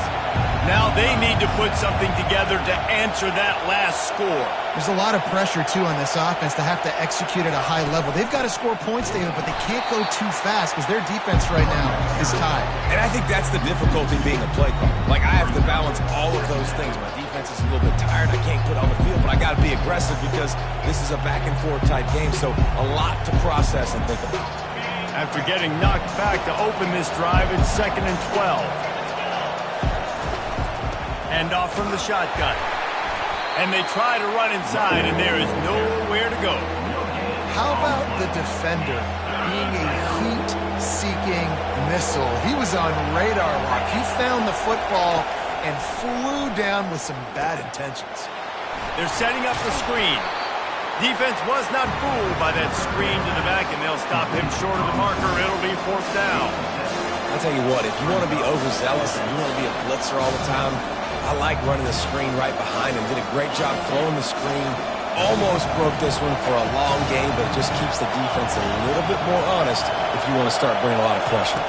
Now they need to put something together to answer that last score. There's a lot of pressure, too, on this offense to have to execute at a high level. They've got to score points, David, but they can't go too fast because their defense right now is tied. And I think that's the difficulty being a play caller. Like, I have to balance all of those things. My defense is a little bit tired. I can't put on the field, but I got to be aggressive because this is a back-and-forth type game, so a lot to process and think about. After getting knocked back to open this drive, it's 2nd and 12. Hand off from the shotgun. And they try to run inside, and there is nowhere to go. How about the defender being a heat-seeking missile? He was on radar lock. He found the football and flew down with some bad intentions. They're setting up the screen. Defense was not fooled by that screen to the back, and they'll stop him short of the marker. It'll be 4th down. I'll tell you what, if you want to be overzealous and you want to be a blitzer all the time, I like running the screen right behind him. Did a great job throwing the screen. Almost broke this one for a long game, but it just keeps the defense a little bit more honest if you want to start bringing a lot of pressure.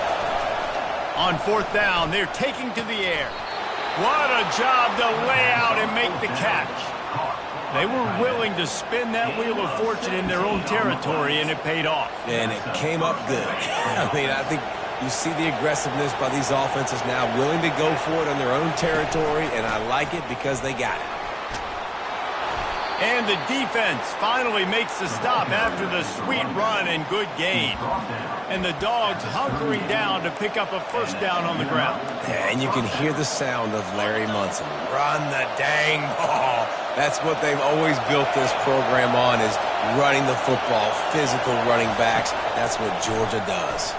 On 4th down, they're taking to the air. What a job to lay out and make the catch. They were willing to spin that wheel of fortune in their own territory, and it paid off. And it came up good. I mean, I think you see the aggressiveness by these offenses now, willing to go for it on their own territory, and I like it because they got it. And the defense finally makes the stop after the sweet run and good gain. And the Dogs hunkering down to pick up a 1st down on the ground. Yeah, and you can hear the sound of Larry Munson. Run the dang ball. That's what they've always built this program on, is running the football, physical running backs. That's what Georgia does.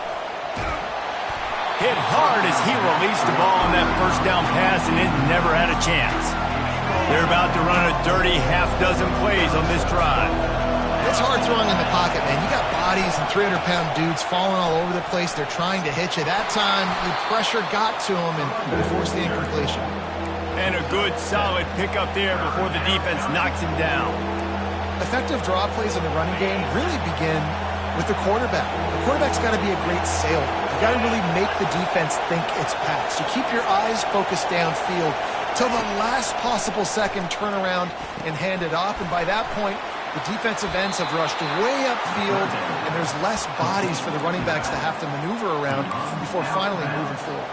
Hit hard as he released the ball on that 1st down pass, and it never had a chance. They're about to run a dirty half-dozen plays on this drive. It's hard throwing in the pocket, man. You got bodies and 300-pound dudes falling all over the place. They're trying to hit you. That time, the pressure got to them and forced the incompletion. And a good, solid pickup there before the defense knocks him down. Effective draw plays in the running game really begin with the quarterback. The quarterback's got to be a great sailor. You got to really make the defense think it's pass. You keep your eyes focused downfield till the last possible second, turn around and hand it off. And by that point, the defensive ends have rushed way upfield, and there's less bodies for the running backs to have to maneuver around before finally moving forward.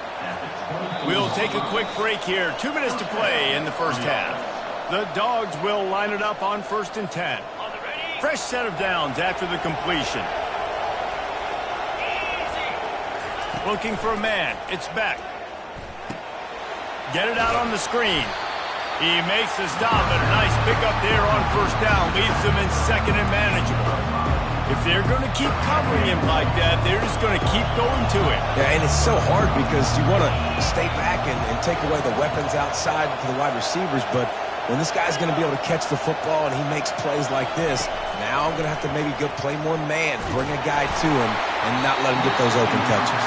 We'll take a quick break here. 2 minutes to play in the 1st half. The Dogs will line it up on 1st and 10. Fresh set of downs after the completion. Looking for a man. It's Beck. Get it out on the screen. He makes the stop, and a nice pickup there on 1st down. Leaves them in 2nd and manageable. If they're going to keep covering him like that, they're just going to keep going to it. Yeah, and it's so hard because you want to stay back and take away the weapons outside to the wide receivers, but when this guy's going to be able to catch the football and he makes plays like this, now I'm going to have to maybe go play more man, bring a guy to him, and not let him get those open catches.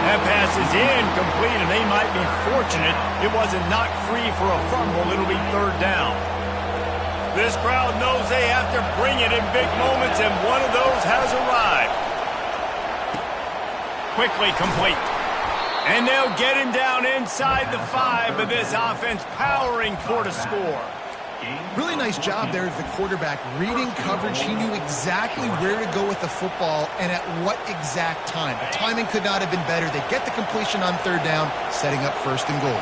That pass is incomplete, and they might be fortunate it wasn't knocked free for a fumble. It'll be 3rd down. This crowd knows they have to bring it in big moments, and one of those has arrived. Quickly complete. And they'll get him down inside the 5, but this offense powering toward a score. Really nice job there of the quarterback reading coverage. He knew exactly where to go with the football and at what exact time. The timing could not have been better. They get the completion on 3rd down, setting up 1st and goal.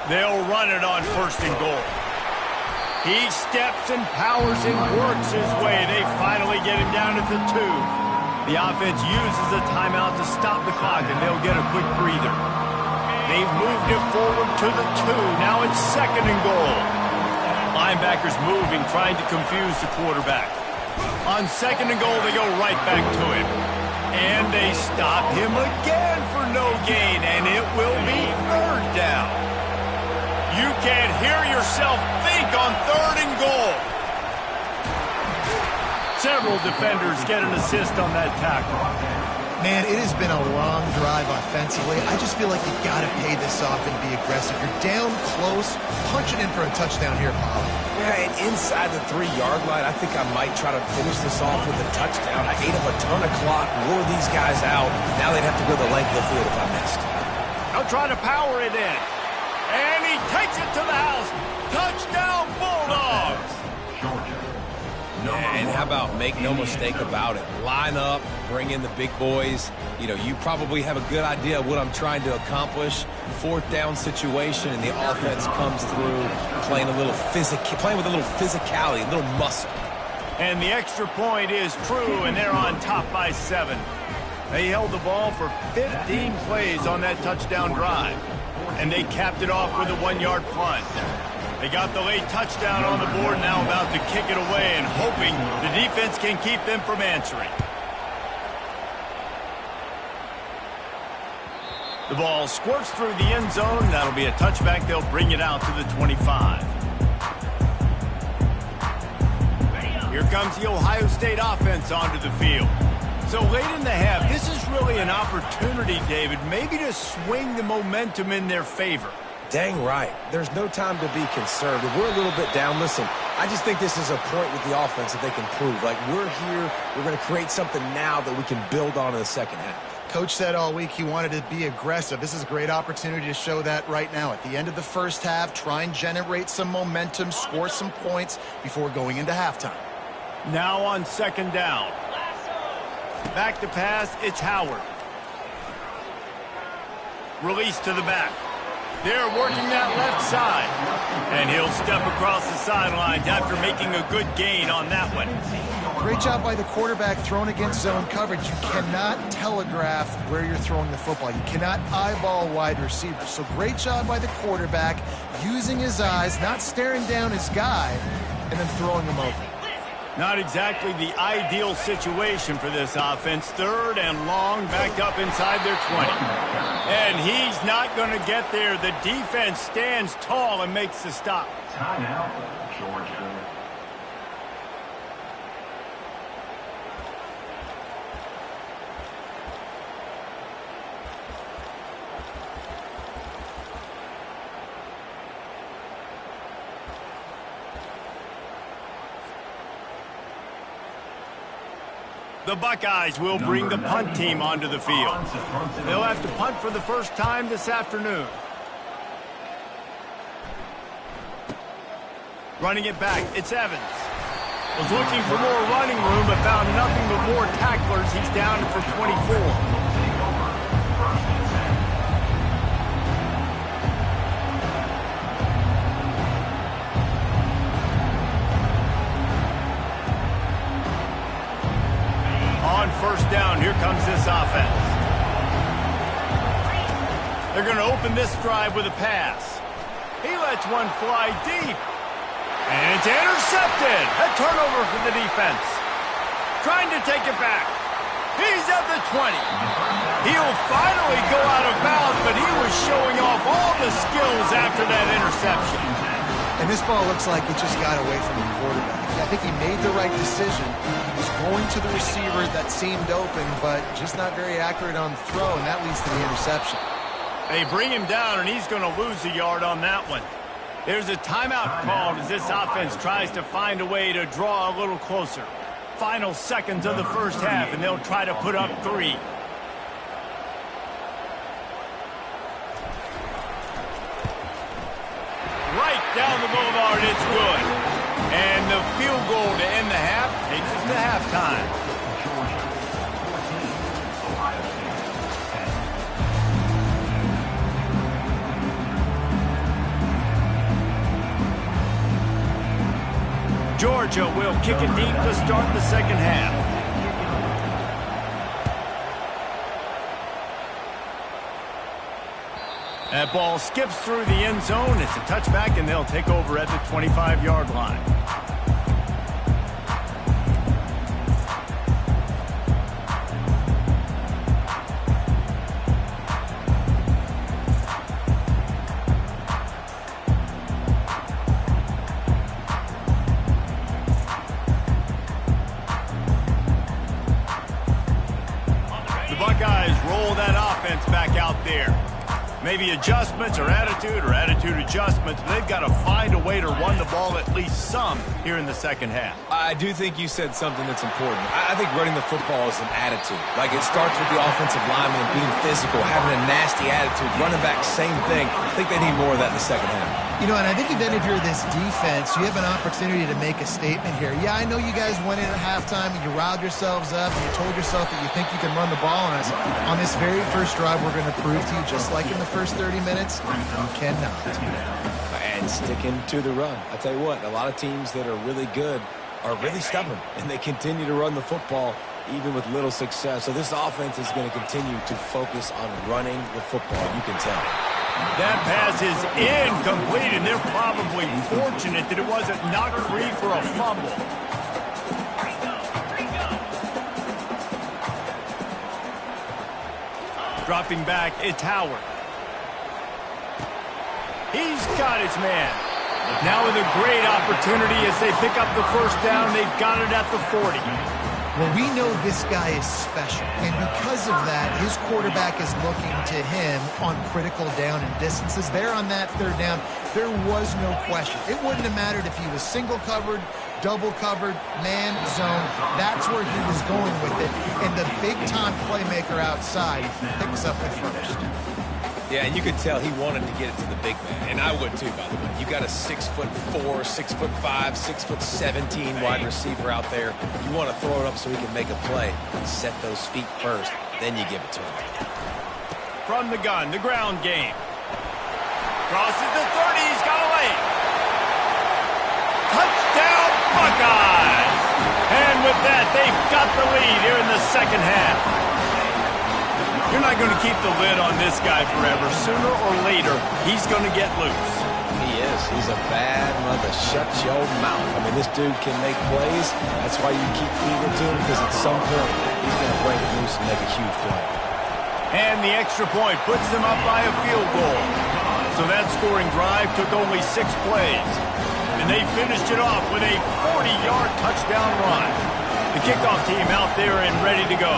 They'll run it on 1st and goal. He steps and powers and works his way. They finally get him down at the 2. The offense uses a timeout to stop the clock, and they'll get a quick breather. They've moved it forward to the 2. Now it's 2nd and goal. Linebackers moving, trying to confuse the quarterback. On 2nd and goal, they go right back to him. And they stop him again for no gain, and it will be 3rd down. You can't hear yourself think on 3rd and goal. Several defenders get an assist on that tackle. Man, it has been a long drive offensively. I just feel like you got to pay this off and be aggressive. You're down close, punch it in for a touchdown here, Paul. Yeah, and inside the 3-yard line, I think I might try to finish this off with a touchdown. I ate up a ton of clock, wore these guys out. Now they'd have to go the length of the field if I missed. They'll try to power it in. And he takes it to the house. Touchdown, Bulldogs! Georgia. And how about make no mistake about it? Line up, bring in the big boys. You know, you probably have a good idea of what I'm trying to accomplish. 4th down situation, and the offense comes through playing with a little physicality, a little muscle. And the extra point is true, and they're on top by 7. They held the ball for 15 plays on that touchdown drive, and they capped it off with a 1-yard punt. They got the late touchdown on the board, now about to kick it away and hoping the defense can keep them from answering. The ball squirts through the end zone. That'll be a touchback. They'll bring it out to the 25. Here comes the Ohio State offense onto the field. So late in the half, this is really an opportunity, David, maybe to swing the momentum in their favor. Dang right. There's no time to be conservative. We're a little bit down. Listen, I just think this is a point with the offense that they can prove. Like, we're here, we're going to create something now that we can build on in the second half. Coach said all week he wanted to be aggressive. This is a great opportunity to show that right now. At the end of the first half, try and generate some momentum, score some points before going into halftime. Now on 2nd down. Back to pass, it's Howard. Release to the back. They're working that left side. And he'll step across the sidelines after making a good gain on that one. Great job by the quarterback thrown against zone coverage. You cannot telegraph where you're throwing the football. You cannot eyeball wide receivers. So great job by the quarterback using his eyes, not staring down his guy, and then throwing him over. Not exactly the ideal situation for this offense. 3rd and long, backed up inside their 20. And he's not going to get there. The defense stands tall and makes the stop. Timeout, Georgia. The Buckeyes will bring the punt team onto the field. They'll have to punt for the first time this afternoon. Running it back, it's Evans. Was looking for more running room, but found nothing but more tacklers. He's down for 24. On 1st down, here comes this offense. They're going to open this drive with a pass. He lets one fly deep. And it's intercepted. A turnover for the defense. Trying to take it back. He's at the 20. He'll finally go out of bounds, but he was showing off all the skills after that interception. And this ball looks like it just got away from the quarterback. I think he made the right decision. He was going to the receiver that seemed open, but just not very accurate on the throw, and that leads to the interception. They bring him down, and he's going to lose a yard on that one. There's a timeout called as this offense tries to find a way to draw a little closer. Final seconds of the first half, and they'll try to put up 3. Right down the boulevard, it's good. And the field goal to end the half takes us to halftime. Georgia will kick it deep to start the second half. That ball skips through the end zone. It's a touchback, and they'll take over at the 25-yard line. The Buckeyes roll that offense back out there. Maybe adjustments or attitude adjustments, but they've got to find a way to run the ball at least some here in the second half. I do think you said something that's important. I think running the football is an attitude. Like, it starts with the offensive lineman being physical, having a nasty attitude. Running back, same thing. I think they need more of that in the second half. You know, and I think then if you're this defense, you have an opportunity to make a statement here. Yeah, I know you guys went in at halftime and you riled yourselves up and you told yourself that you think you can run the ball on us. On this very first drive, we're going to prove to you, just like in the first 30 minutes, you cannot. And sticking to the run. I tell you what, a lot of teams that are really good are really stubborn, and they continue to run the football even with little success. So this offense is going to continue to focus on running the football. You can tell. That pass is incomplete, and they're probably fortunate that it wasn't knocked free for a fumble. Dropping back, it's Howard. He's got his man. Now with a great opportunity as they pick up the first down. They've got it at the 40. Well, we know this guy is special, and because of that, his quarterback is looking to him on critical down and distances. There on that third down, there was no question. It wouldn't have mattered if he was single covered, double covered, man, zone. That's where he was going with it, and the big-time playmaker outside picks up the first. Yeah, and you could tell he wanted to get it to the big man, and I would too, by the way. You got a 6'4", 6'5", 6'17" wide receiver out there. You want to throw it up so he can make a play. Set those feet first, then you give it to him. From the gun, the ground game. Crosses the 30, he's got a lane. Touchdown, Buckeyes! And with that, they've got the lead here in the second half. You're not going to keep the lid on this guy forever. Sooner or later, he's going to get loose. He is. He's a bad mother. Shut your mouth. I mean, this dude can make plays. That's why you keep feeding to him, because at some point, he's going to break it loose and make a huge play. And the extra point puts them up by a field goal. So that scoring drive took only 6 plays. And they finished it off with a 40-yard touchdown run. The kickoff team out there and ready to go.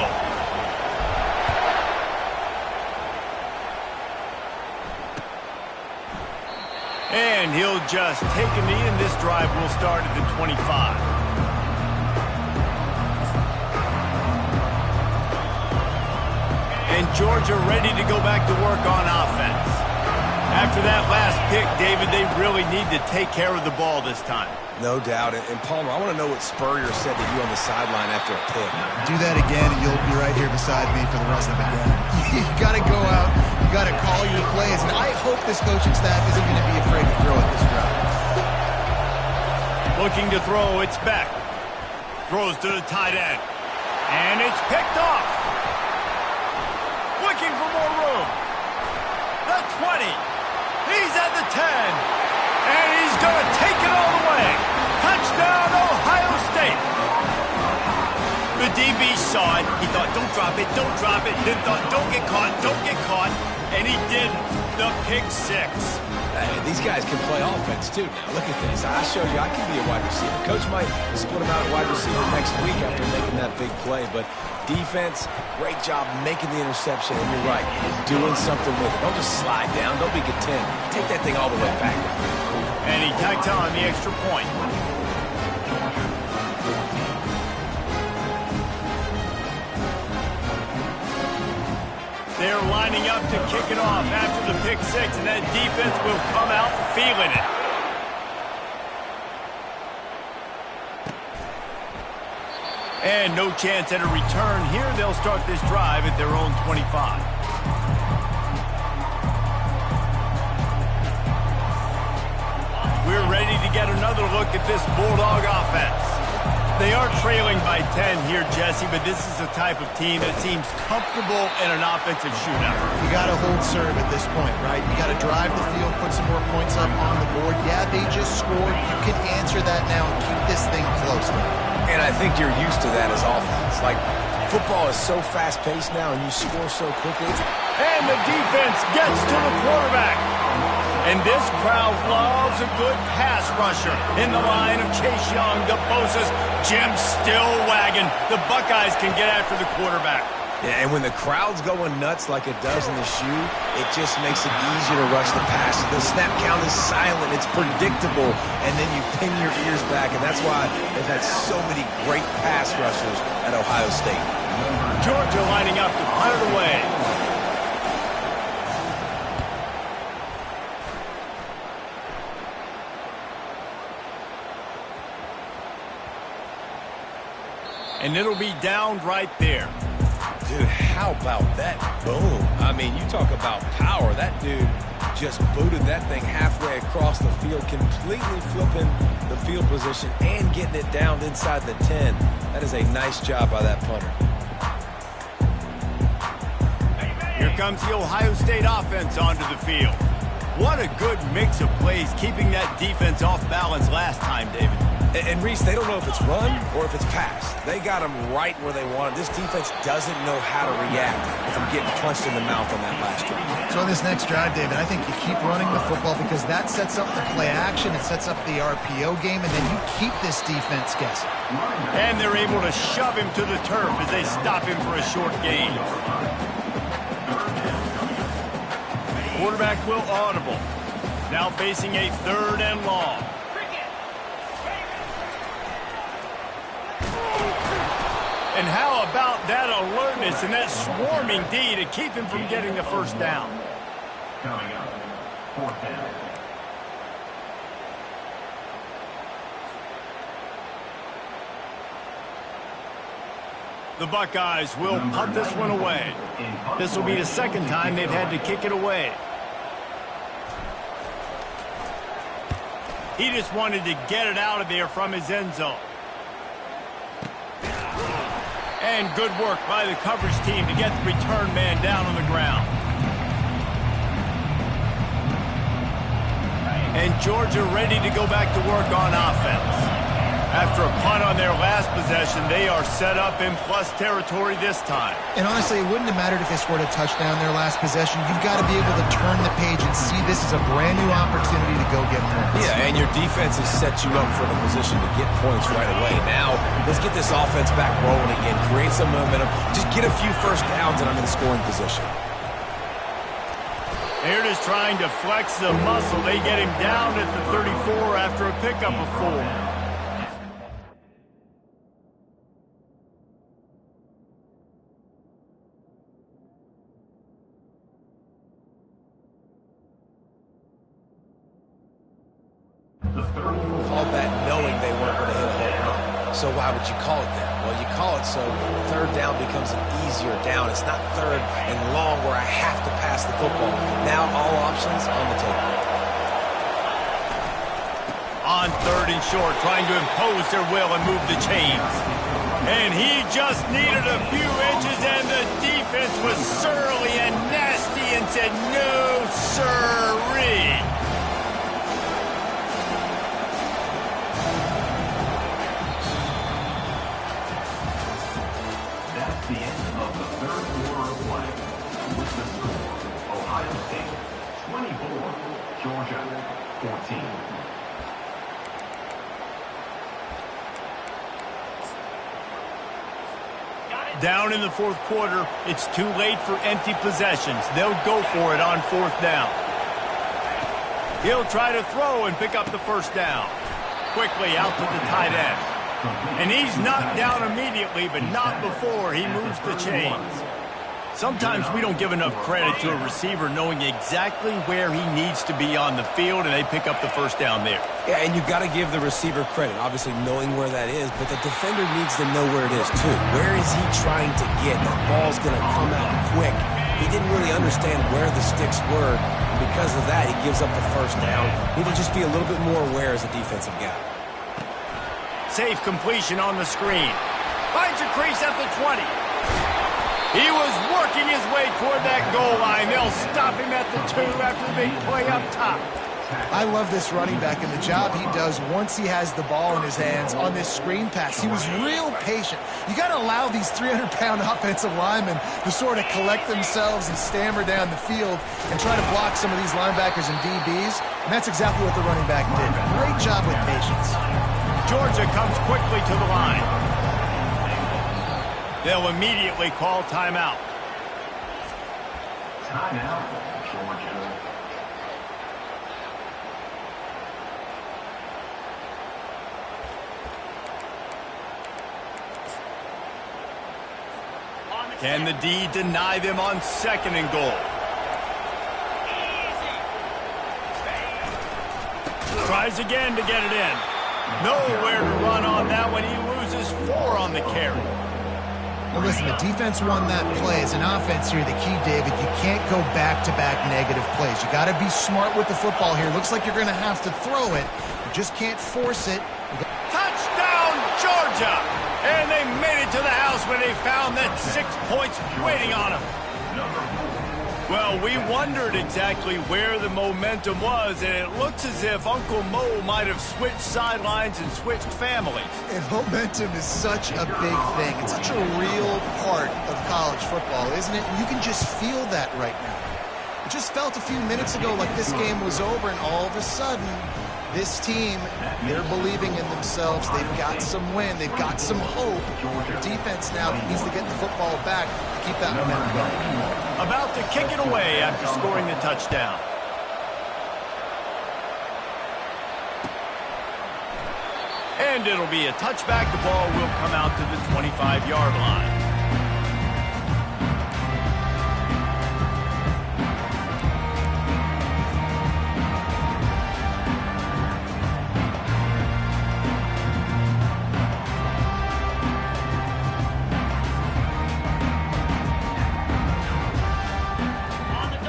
And he'll just take a knee, and this drive will start at the 25. And Georgia ready to go back to work on offense. After that last pick, David, they really need to take care of the ball this time. No doubt. And Palmer, I want to know what Spurrier said to you on the sideline after a pick. Do that again, and you'll be right here beside me for the rest of the game. You got to go out. You got to call your plays. And I hope this coaching staff isn't going to be afraid to throw at this route. Looking to throw, it's Beck. Throws to the tight end. And it's picked off. Looking for more room. The 20. He's at the 10. And he's going to take it all the way. Touchdown, Ohio State. The DB saw it. He thought, don't drop it, don't drop it. Then thought, don't get caught, don't get caught. And he didn't. The pick 6. Hey, these guys can play offense, too. Now, look at this. I showed you I can be a wide receiver. Coach might split him out at wide receiver next week after making that big play. But defense, great job making the interception. And you're right, doing something with it. Don't just slide down. Don't be content. Take that thing all the way back. And he tacked on the extra point. They're lining up to kick it off after the pick 6, and that defense will come out feeling it. And no chance at a return here. They'll start this drive at their own 25. we're ready to get another look at this Bulldog offense. They are trailing by 10 here, Jesse, but this is the type of team that seems comfortable in an offensive shootout. You got to hold serve at this point, right? You got to drive the field, put some more points up on the board. Yeah, they just scored. You can answer that now and keep this thing close. And I think you're used to that as offense. Like, football is so fast-paced now, and you score so quickly. And the defense gets to the quarterback. And this crowd loves a good pass rusher in the line of Chase Young, DeBosa's Jim still wagging. The Buckeyes can get after the quarterback. Yeah, and when the crowd's going nuts like it does in the shoe, it just makes it easier to rush the pass. The snap count is silent. It's predictable. And then you pin your ears back. And that's why they've had so many great pass rushers at Ohio State. Georgia lining up to punt it away. And it'll be down right there. Dude, how about that boom? I mean, you talk about power. That dude just booted that thing halfway across the field, completely flipping the field position and getting it down inside the 10. That is a nice job by that punter. Here comes the Ohio State offense onto the field. What a good mix of plays, keeping that defense off balance last time, David. And Reese, they don't know if it's run or if it's pass. They got them right where they want it. This defense doesn't know how to react from getting punched in the mouth on that last drive. So on this next drive, David, I think you keep running the football because that sets up the play action. It sets up the RPO game, and then you keep this defense guessing. And they're able to shove him to the turf as they stop him for a short gain. Quarterback will audible. Now facing a 3rd and long. And how about that alertness and that swarming D to keep him from getting the first down? Coming up, 4th down. The Buckeyes will punt this one away. This will be the 2nd time they've had to kick it away. He just wanted to get it out of there from his end zone. And good work by the coverage team to get the return man down on the ground. And Georgia ready to go back to work on offense. After a punt on their last possession, they are set up in plus territory this time. And honestly, it wouldn't have mattered if they scored a touchdown their last possession. You've got to be able to turn the page and see this as a brand new opportunity to go get points. Yeah, and your defense has set you up for the position to get points right away. Now, let's get this offense back rolling again, create some momentum, just get a few first downs, and I'm in scoring position. They're just trying to flex the muscle. They get him down at the 34 after a pickup of 4. Called that knowing they weren't going to hit a home run. So why would you call it that? Well, you call it so 3rd down becomes an easier down. It's not 3rd and long where I have to pass the football. Now all options on the table. On 3rd and short, trying to impose their will and move the chains. And he just needed a few inches, and the defense was surly and nasty and said, no, sirree. That's the end of the 3rd quarter of play. With the score, Ohio State 24, Georgia 14. Down in the 4th quarter, it's too late for empty possessions. They'll go for it on 4th down. He'll try to throw and pick up the first down. Quickly out to the tight end. And he's knocked down immediately, but not before he moves the chains. Sometimes we don't give enough credit to a receiver knowing exactly where he needs to be on the field, and they pick up the first down there. Yeah, and you've got to give the receiver credit, obviously knowing where that is, but the defender needs to know where it is too. Where is he trying to get? That ball's going to come out quick. He didn't really understand where the sticks were, and because of that, he gives up the first down. He needed to just be a little bit more aware as a defensive guy. Safe completion on the screen. Finds a crease at the 20. He was working his way toward that goal line. They'll stop him at the 2 after the big play up top. I love this running back and the job he does once he has the ball in his hands on this screen pass. He was real patient. You got to allow these 300-pound offensive linemen to sort of collect themselves and stammer down the field and try to block some of these linebackers and DBs, and that's exactly what the running back did. Great job with patience. Georgia comes quickly to the line. They'll immediately call timeout. Timeout, Georgia. Can the D deny them on 2nd and goal? Tries again to get it in. Nowhere to run on that one. He loses 4 on the carry. Now listen, the defense won that play. As an offense here, the key, David, you can't go back-to-back negative plays. You got to be smart with the football here. Looks like you're going to have to throw it. You just can't force it. Touchdown, Georgia! And they made it to the house when they found that 6 points waiting on them. Well, we wondered exactly where the momentum was, and it looks as if Uncle Mo might have switched sidelines and switched families. And momentum is such a big thing. It's such a real part of college football, isn't it? You can just feel that right now. It just felt a few minutes ago like this game was over, and all of a sudden, this team, they're believing in themselves. They've got some win. They've got some hope. The defense now needs to get the football back to keep that momentum going. About to kick it away after scoring the touchdown. And it'll be a touchback. The ball will come out to the 25-yard line.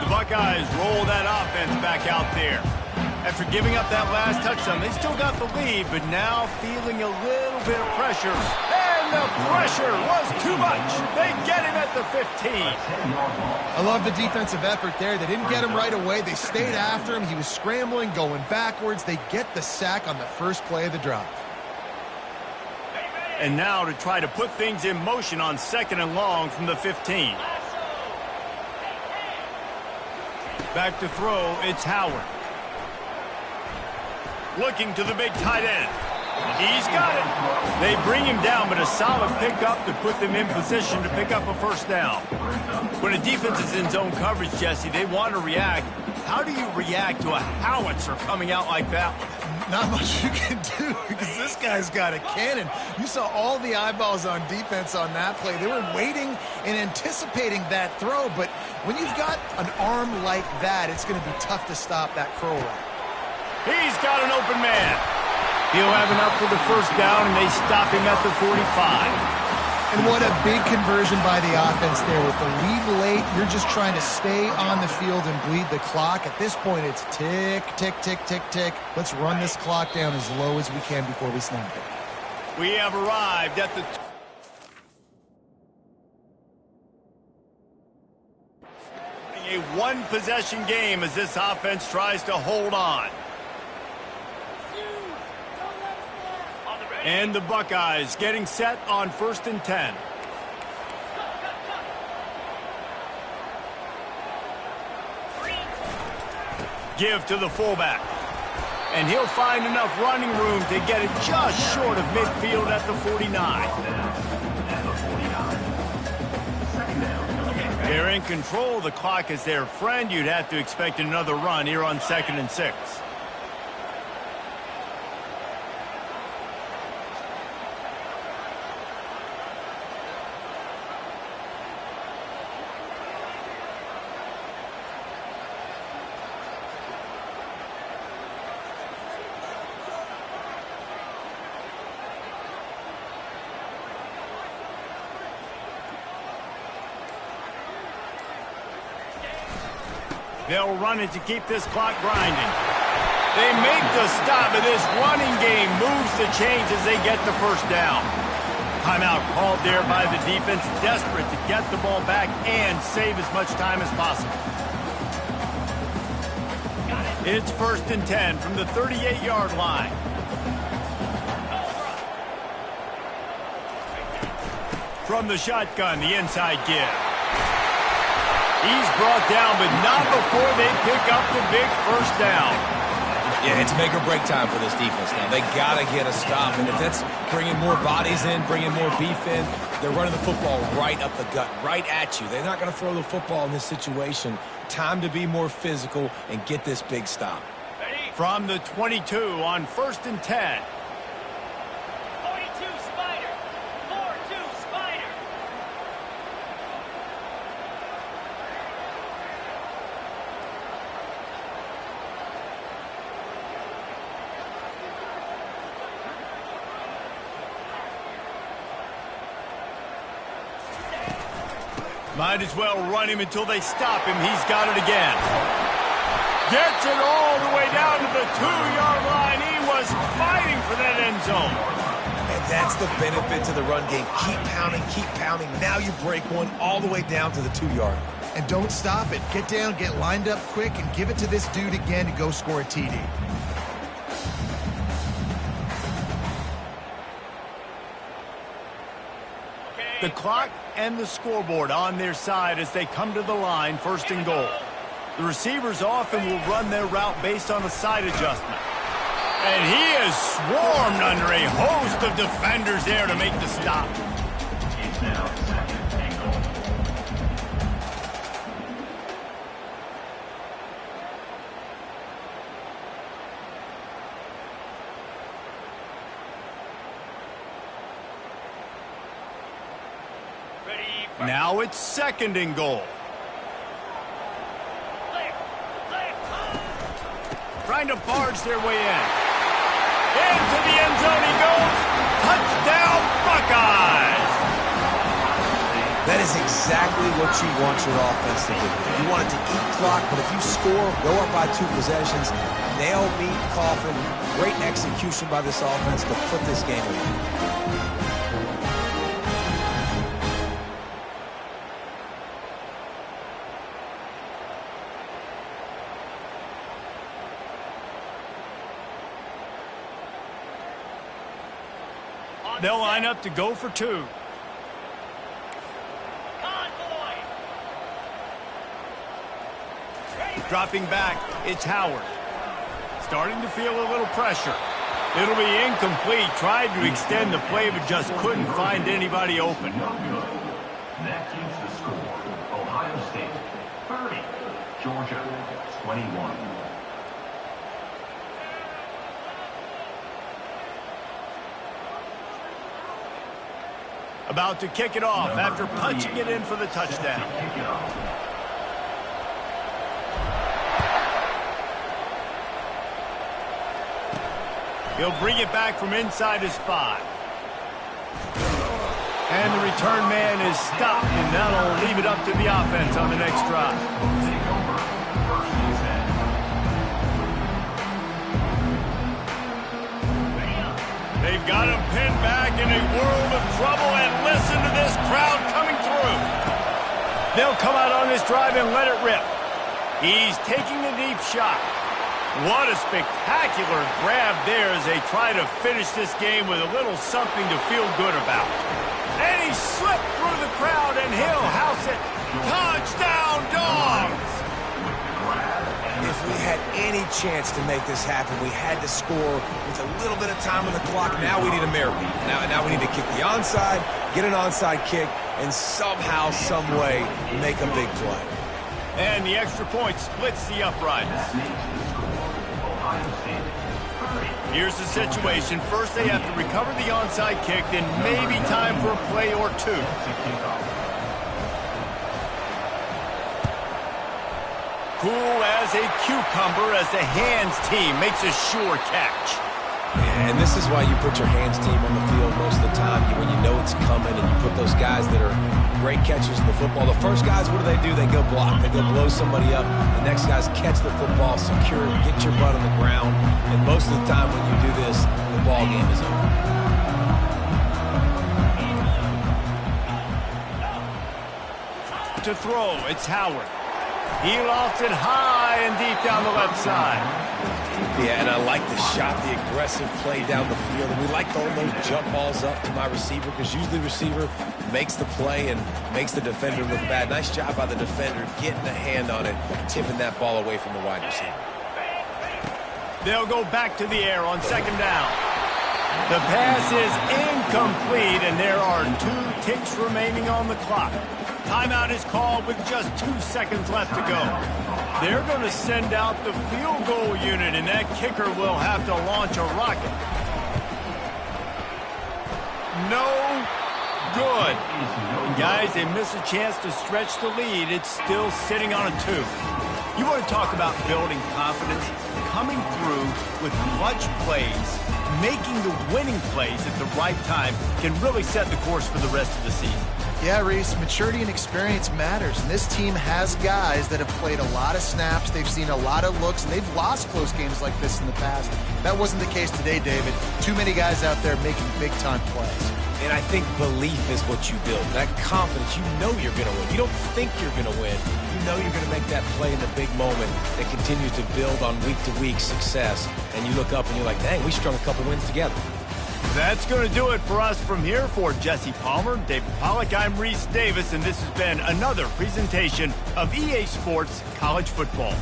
Buckeyes roll that offense back out there. After giving up that last touchdown, they still got the lead, but now feeling a little bit of pressure. And the pressure was too much. They get him at the 15. I love the defensive effort there. They didn't get him right away. They stayed after him. He was scrambling, going backwards. They get the sack on the first play of the drive. And now to try to put things in motion on 2nd and long from the 15. Back to throw, it's Howard. Looking to the big tight end. He's got it. They bring him down, but a solid pickup to put them in position to pick up a first down. When a defense is in zone coverage, Jesse, they want to react. How do you react to a howitzer coming out like that? Not much you can do because this guy's got a cannon. You saw all the eyeballs on defense on that play. They were waiting and anticipating that throw, but when you've got an arm like that, it's going to be tough to stop that curl route. He's got an open man. He'll have enough for the first down, and they stop him at the 45. And what a big conversion by the offense there. With the lead late, you're just trying to stay on the field and bleed the clock. At this point, it's tick, tick, tick, tick, tick. Let's run this clock down as low as we can before we snap it. We have arrived at the... A one-possession game as this offense tries to hold on. And the Buckeyes getting set on 1st and 10. Give to the fullback. And he'll find enough running room to get it just short of midfield at the 49. They're in control. The clock is their friend. You'd have to expect another run here on 2nd and 6. They'll run it to keep this clock grinding. They make the stop, and this running game moves the chains as they get the first down. Timeout called there by the defense, desperate to get the ball back and save as much time as possible. It's 1st and 10 from the 38-yard line. From the shotgun, the inside give. He's brought down, but not before they pick up the big first down. Yeah, it's make or break time for this defense now. They got to get a stop, and if that's bringing more bodies in, bringing more beef in, they're running the football right up the gut, right at you. They're not going to throw the football in this situation. Time to be more physical and get this big stop. From the 22 on 1st and 10. 42 Spider. 4-2 Spider. Might as well run him until they stop him. He's got it again. Gets it all the way down to the 2-yard line. He was fighting for that end zone. And that's the benefit to the run game. Keep pounding, keep pounding. Now you break one all the way down to the 2-yard. And don't stop it. Get down, get lined up quick, and give it to this dude again to go score a TD. The clock and the scoreboard on their side as they come to the line, 1st and goal. The receivers often will run their route based on a side adjustment. And he is swarmed under a host of defenders there to make the stop. It's now 2nd and goal. Now it's 2nd and goal. Trying to barge their way in. Into the end zone he goes. Touchdown, Buckeyes! That is exactly what you want your offense to do. You want it to eat clock, but if you score, go up by 2 possessions, nail meat, coffin, great execution by this offense to put this game away. They'll line up to go for 2. Convoy. Dropping back, it's Howard. Starting to feel a little pressure. It'll be incomplete. Tried to extend the play, but just couldn't find anybody open. No good. That keeps the score. Ohio State 30. Georgia 21. About to kick it off after punching it in for the touchdown. Kick it off. He'll bring it back from inside his 5. And the return man is stopped, and that'll leave it up to the offense on the next drive. Take over. 1st and 10. They've got him pinned back in a world of trouble, and listen to this crowd coming through. They'll come out on this drive and let it rip. He's taking the deep shot. What a spectacular grab there as they try to finish this game with a little something to feel good about. And he slipped through the crowd, and he'll house it. Touchdown, Dogs! If we had any chance to make this happen, we had to score with a little bit of time on the clock. Now we need a miracle. Now we need to kick the onside, get an onside kick, and somehow, some way, make a big play. And the extra point splits the uprights. That makes the score. Ohio State 30. Here's the situation. First, they have to recover the onside kick, then maybe time for a play or 2. To kick off. Cool as a cucumber as the hands team makes a sure catch. And this is why you put your hands team on the field most of the time when you know it's coming, and you put those guys that are great catchers in the football. The first guys, what do? They go block. They go blow somebody up. The next guys catch the football, secure it, get your butt on the ground. And most of the time when you do this, the ball game is over. To throw, it's Howard. He lofts it high and deep down the left side. Yeah, and I like the shot, the aggressive play down the field. And we like throwing those jump balls up to my receiver because usually the receiver makes the play and makes the defender look bad. Nice job by the defender getting a hand on it, tipping that ball away from the wide receiver. They'll go back to the air on second down. The pass is incomplete, and there are 2 ticks remaining on the clock. Timeout is called with just 2 seconds left to go. They're going to send out the field goal unit, and that kicker will have to launch a rocket. No good. And guys, they miss a chance to stretch the lead. It's still sitting on a 2. You want to talk about building confidence? Coming through with clutch plays, making the winning plays at the right time can really set the course for the rest of the season. Yeah, Reese, maturity and experience matters, and this team has guys that have played a lot of snaps, they've seen a lot of looks, and they've lost close games like this in the past. That wasn't the case today, David. Too many guys out there making big-time plays. And I think belief is what you build. That confidence, you know you're going to win. You don't think you're going to win. You know you're going to make that play in the big moment that continues to build on week-to-week success. And you look up and you're like, dang, we strung a couple wins together. That's going to do it for us from here. For Jesse Palmer, David Pollack, I'm Reese Davis, and this has been another presentation of EA Sports College Football.